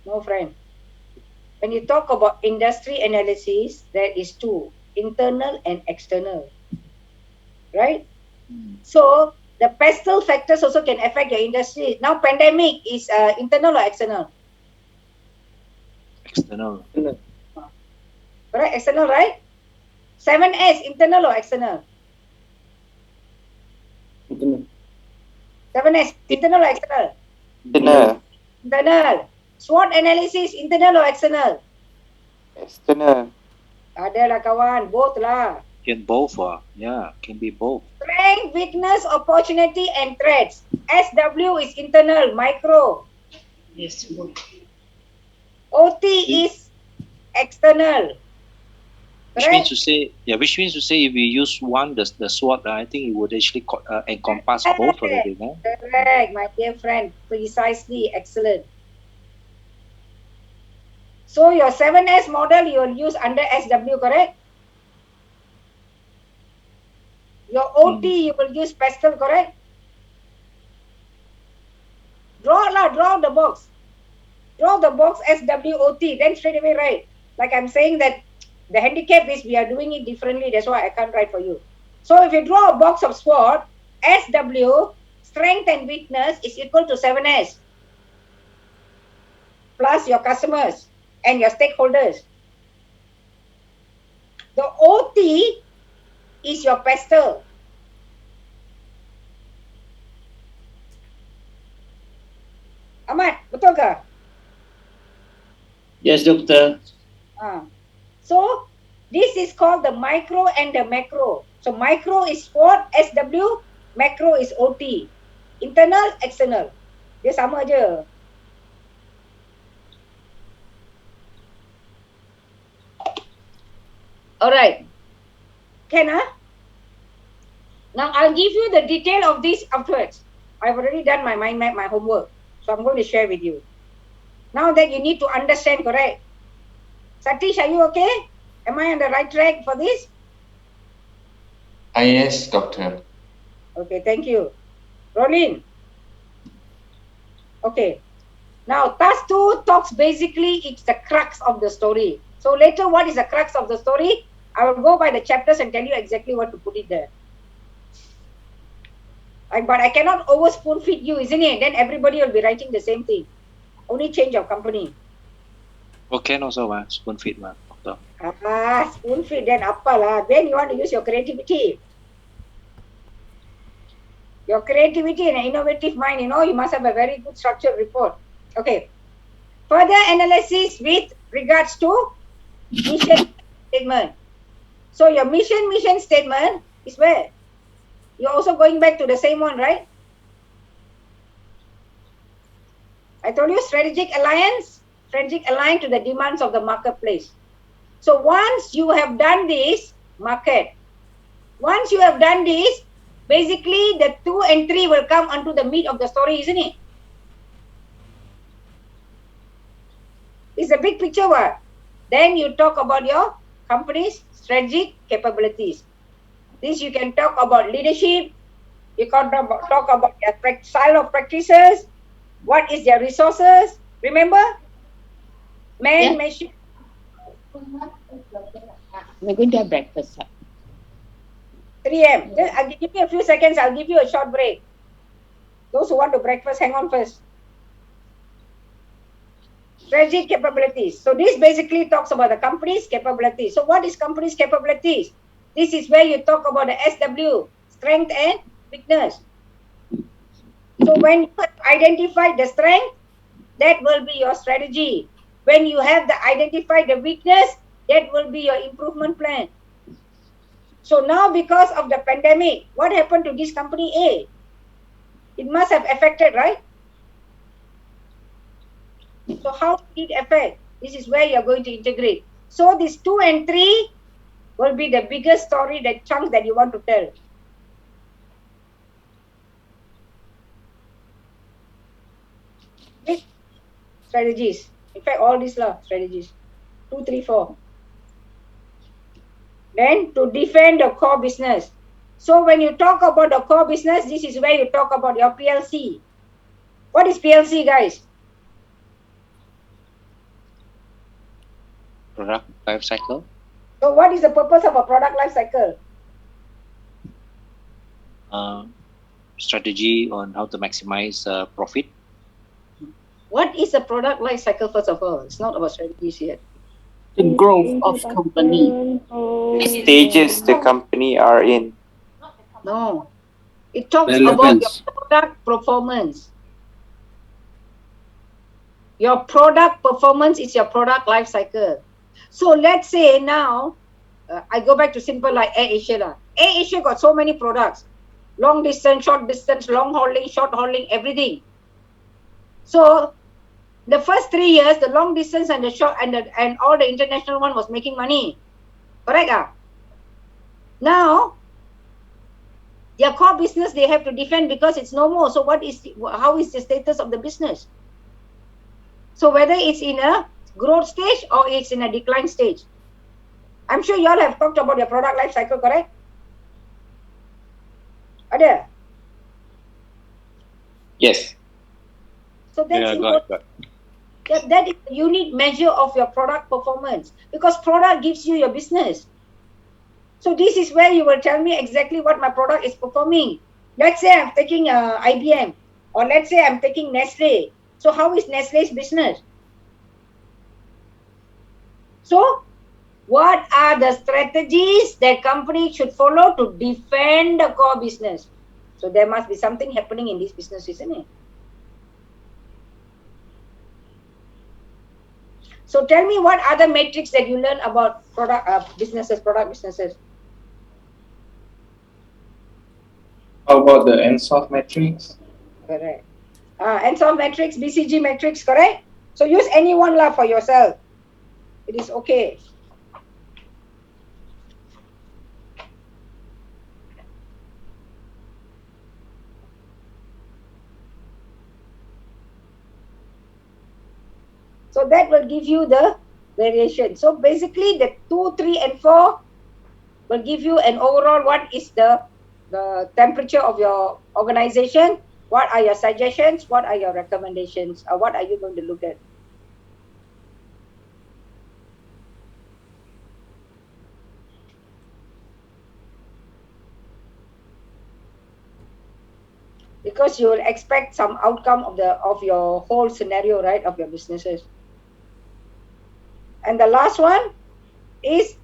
No, friend. When you talk about industry analysis, there is two, internal and external, right? So the pestle factors also can affect your industry. Now, pandemic is internal or external? External. Correct, external, right? 7S, internal or external? Internal. 7S, internal or external? Internal. Internal. SWOT analysis, internal or external? External. Ada lah kawan, both lah. Can both, yeah, can be both. Strength, weakness, opportunity, and threats. SW is internal, micro. Yes, both. OT is external. Which means to say, which means to say, if we use one, the SWOT, I think it would actually encompass both already. Correct, my dear friend. Precisely, excellent. So your 7S model you will use under SW, correct? Your OT you will use pestle, correct? Draw the box. Draw the box SWOT, then straight away write. Like I'm saying that the handicap is we are doing it differently, that's why I can't write for you. So if you draw a box of SWOT, SW, strength and weakness is equal to 7S. Plus your customers and your stakeholders. The OT is your pestle. Ahmad, betul ke? Yes, doctor. So this is called the micro and the macro. So micro is SWOT, SW, macro is OT. Internal, external. Dia sama je. Alright. Can Now I'll give you the detail of this afterwards. I've already done my mind map, my homework. So I'm going to share with you. Now that you need to understand, correct? Satish, are you okay? Am I on the right track for this? Yes, doctor. Okay, thank you. Rolin. Okay. Now, task 2 talks basically, it's the crux of the story. So later, what is the crux of the story? I will go by the chapters and tell you exactly what to put it there. But I cannot over spoon feed you, isn't it? Then everybody will be writing the same thing. Only change your company. Okay, also spoon feed, doctor. Spoon feed, then apalah. Then you want to use your creativity. Your creativity and innovative mind, you must have a very good structured report. Okay. Further analysis with regards to mission statement. So your mission statement is where? You're also going back to the same one, right? I told you strategic alliance, strategic align to the demands of the marketplace. So once you have done this, market. Once you have done this, basically the 2 and 3 will come onto the meat of the story, isn't it? It's a big picture what? Then you talk about your company's strategic capabilities. This you can talk about leadership, you can talk about their style of practices, what is their resources, remember? Machine. We're going to have breakfast. 3 a.m. I'll give you a few seconds, I'll give you a short break. Those who want to breakfast, hang on first. Strategic capabilities. So this basically talks about the company's capabilities. So what is company's capabilities? This is where you talk about the SW, strength and weakness. So when you have identified the strength, that will be your strategy. When you have identified the weakness, that will be your improvement plan. So now because of the pandemic, what happened to this company? A? It must have affected, right? So how did it affect? This is where you're going to integrate. So these 2 and 3 will be the biggest story, that chunk that you want to tell. Okay? Strategies. In fact, all these are strategies. 2, 3, 4. Then to defend the core business. So when you talk about the core business, this is where you talk about your PLC. What is PLC, guys? Product life cycle. So what is the purpose of a product life cycle? Strategy on how to maximize profit. What is a product life cycle, first of all? It's not about strategies yet. The growth of company. Stages the company are in. No. It talks about your product performance. Your product performance is your product life cycle. So let's say now, I go back to simple like Air Asia. Air Asia got so many products. Long distance, short distance, long hauling, short hauling, everything. So the first 3 years, the long distance and the short and all the international one was making money. Correct? Now, their core business they have to defend because it's no more. So how is the status of the business? So whether it's in a growth stage or it's in a decline stage. I'm sure you all have talked about your product life cycle, correct? Ada? Yes. So that's important. That is a unique measure of your product performance, because product gives you your business. So this is where you will tell me exactly what my product is performing. Let's say I'm taking IBM, or let's say I'm taking Nestle. So how is Nestle's business? So what are the strategies that company should follow to defend the core business? So there must be something happening in this business, isn't it? So tell me what other metrics that you learn about product businesses. How about the NSOF metrics? Correct. NSOF metrics, BCG metrics, correct? So use any one for yourself. It is okay. So that will give you the variation. So basically the 2, 3 and 4 will give you an overall what is the temperature of your organization, what are your suggestions, what are your recommendations, or what are you going to look at. Because you will expect some outcome of your whole scenario, right, of your businesses. And the last one is,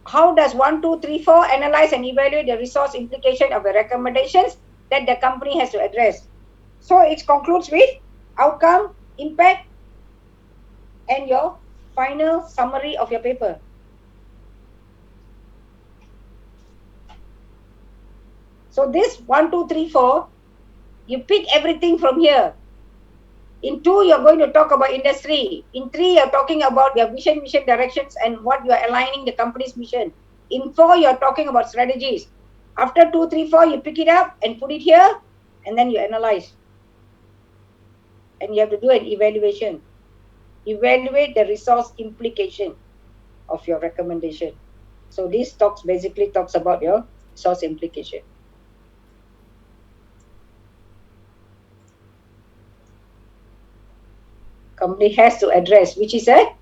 how does 1, 2, 3, 4 analyze and evaluate the resource implication of the recommendations that the company has to address? So it concludes with outcome, impact, and your final summary of your paper. So this 1, 2, 3, 4, you pick everything from here. In 2, you're going to talk about industry. In 3, you're talking about your mission directions and what you are aligning the company's mission. In 4, you're talking about strategies. After 2, 3, 4, you pick it up and put it here, and then you analyze. And you have to do an evaluation. Evaluate the resource implication of your recommendation. So this basically talks about your resource implication. Company has to address, which is a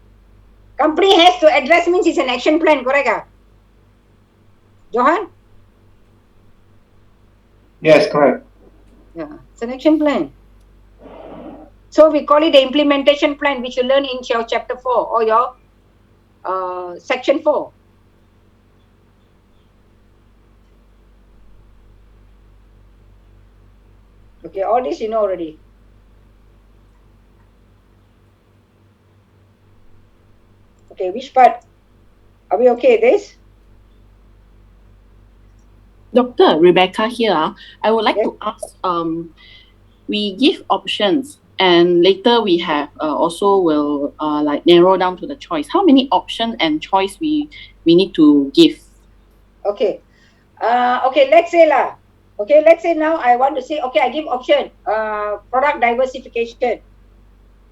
company has to address means it's an action plan, correct? Johan? Yes, correct. Yeah, it's an action plan. So we call it the implementation plan, which you learn in your chapter 4 or your section 4. Okay, all this you know already. Okay, which part? Are we okay with this? Dr. Rebecca here. I would like to ask, we give options, and later we have also will like narrow down to the choice. How many options and choice we need to give? Okay. Okay, let's say lah. Okay, let's say now I want to say, okay, I give option, product diversification.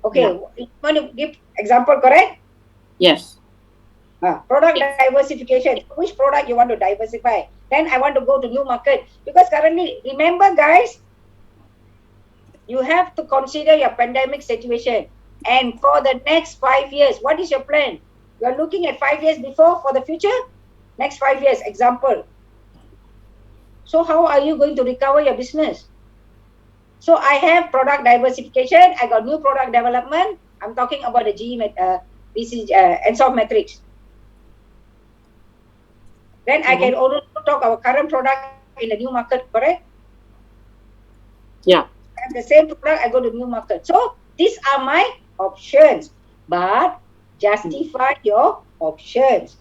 Okay, you want to give example, correct? Yes. Product diversification. Which product you want to diversify? Then I want to go to new market. Because currently, remember guys, you have to consider your pandemic situation. And for the next 5 years, what is your plan? You're looking at 5 years before for the future? Next 5 years, example. So how are you going to recover your business? So I have product diversification. I got new product development. I'm talking about the ENSOF metrics. Then I can also talk our current product in the new market, correct? Yeah. I have the same product, I go to new market. So these are my options, but justify your options.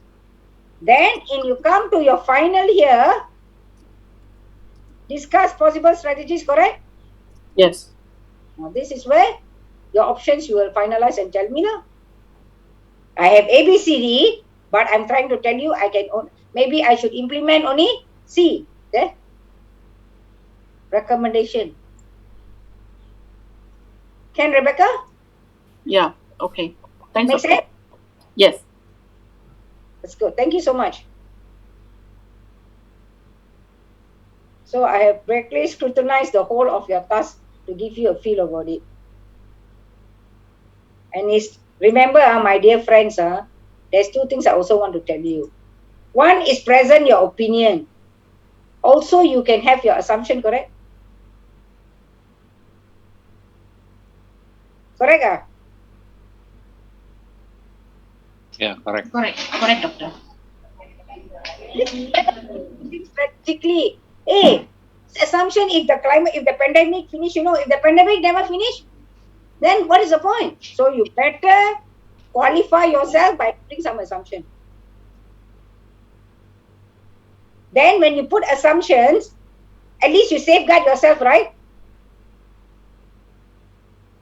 Then you come to your final here, discuss possible strategies, correct? Yes. Now this is where your options you will finalize and tell me now. I have A, B, C, D, but I'm trying to tell you I can maybe I should implement only C. There. Recommendation. Can Rebecca? Yeah. Okay. Thanks. Make sense? Yes. That's good. Thank you so much. So I have greatly scrutinized the whole of your task to give you a feel about it. And remember, my dear friends, there's two things I also want to tell you. One is present your opinion. Also, you can have your assumption, correct? Correct? Yeah, correct. Correct, doctor. Strategically, assumption if the pandemic finish, if the pandemic never finish, then what is the point? So you better qualify yourself by putting some assumption. Then when you put assumptions, at least you safeguard yourself, right?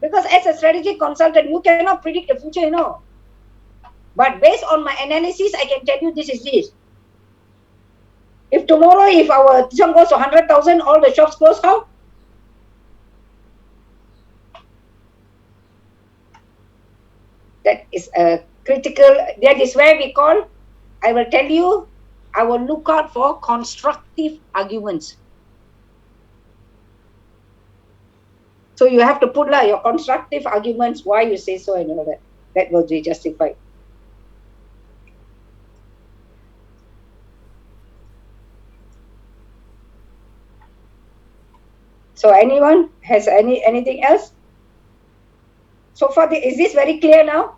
Because as a strategic consultant, you cannot predict the future, But based on my analysis, I can tell you this is this. If tomorrow, if our sum goes to 100,000, all the shops close, how? That is a critical, that is where we call, I will tell you, I will look out for constructive arguments. So you have to put your constructive arguments, why you say so and all that. That will be justified. So anyone has anything else? So far, is this very clear now?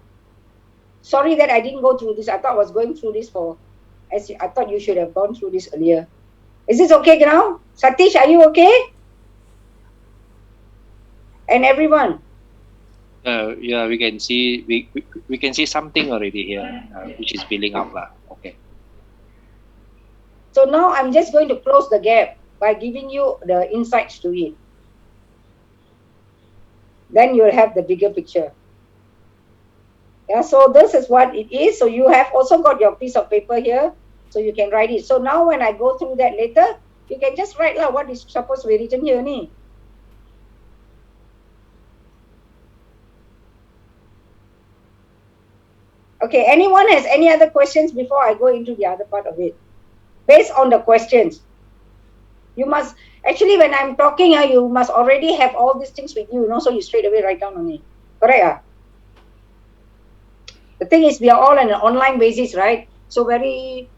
Sorry that I didn't go through this. I thought I was going through this I thought you should have gone through this earlier. Is this okay now? Satish, are you okay? And everyone? Yeah, we can see we can see something already here, which is building up lah. Okay. So now I'm just going to close the gap by giving you the insights to it. Then you'll have the bigger picture. Yeah, so this is what it is. So you have also got your piece of paper here, so you can write it. So now when I go through that later, you can just write what is supposed to be written here. Okay, anyone has any other questions before I go into the other part of it? Based on the questions. You must, actually when I'm talking, you must already have all these things with you, so you straight away write down on it. Correct? The thing is, we are all on an online basis, right? So very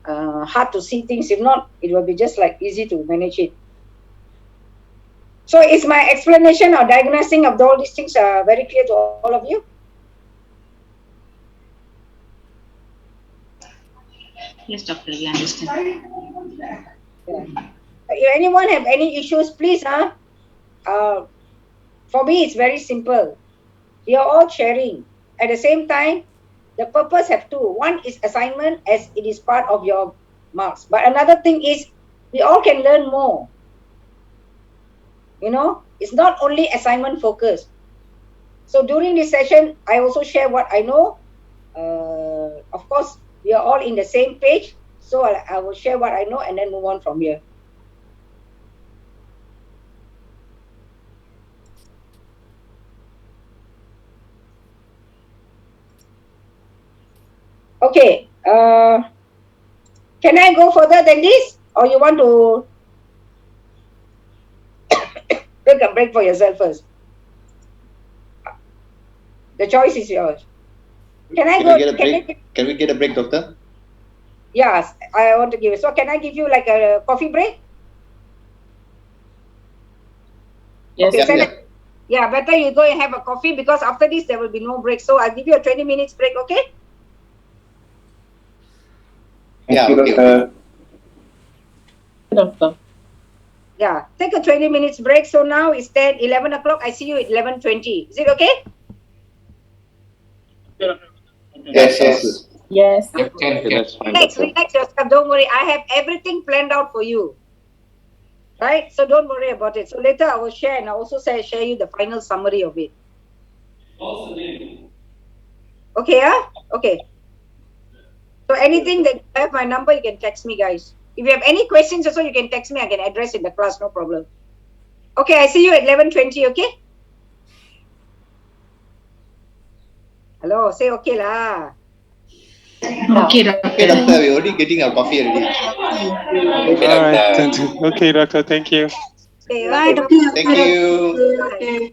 hard to see things. If not, it will be just easy to manage it. So is my explanation or diagnosing of all these things very clear to all of you? Yes, doctor, we understand. If anyone have any issues, please. For me, it's very simple. We are all sharing. At the same time, the purpose have two. One is assignment, as it is part of your marks. But another thing is, we all can learn more. You know, it's not only assignment focused. So during this session, I also share what I know. Of course, we are all in the same page. So I will share what I know and then move on from here. Okay. Can I go further than this? Or you want to take a break for yourself first? The choice is yours. Can I Can go? we get a break? Can we get a break, doctor? Yes, I want to give it. So can I give you like a coffee break? Yes. Okay, yeah, better you go and have a coffee because after this there will be no break. So I'll give you a 20 minutes break, okay? Yeah, okay. Doctor. Yeah, take a 20 minutes break. So now it's 10, 11 o'clock. I see you at 11:20. Is it okay? Yes. Yes. Okay, that's fine, Relax doctor. yourself. Don't worry. I have everything planned out for you. Right? So don't worry about it. So later I will share and I also share you the final summary of it. Okay, okay. So anything that you have my number, you can text me, guys. If you have any questions also, you can text me. I can address in the class, no problem. Okay, I see you at 11:20, okay? Hello, say okay lah. Okay, doctor. Okay, doctor, we're already getting our coffee already. Okay, All right. doctor. Okay, doctor. Thank you. Okay, Bye, okay, doctor. Thank you. bye.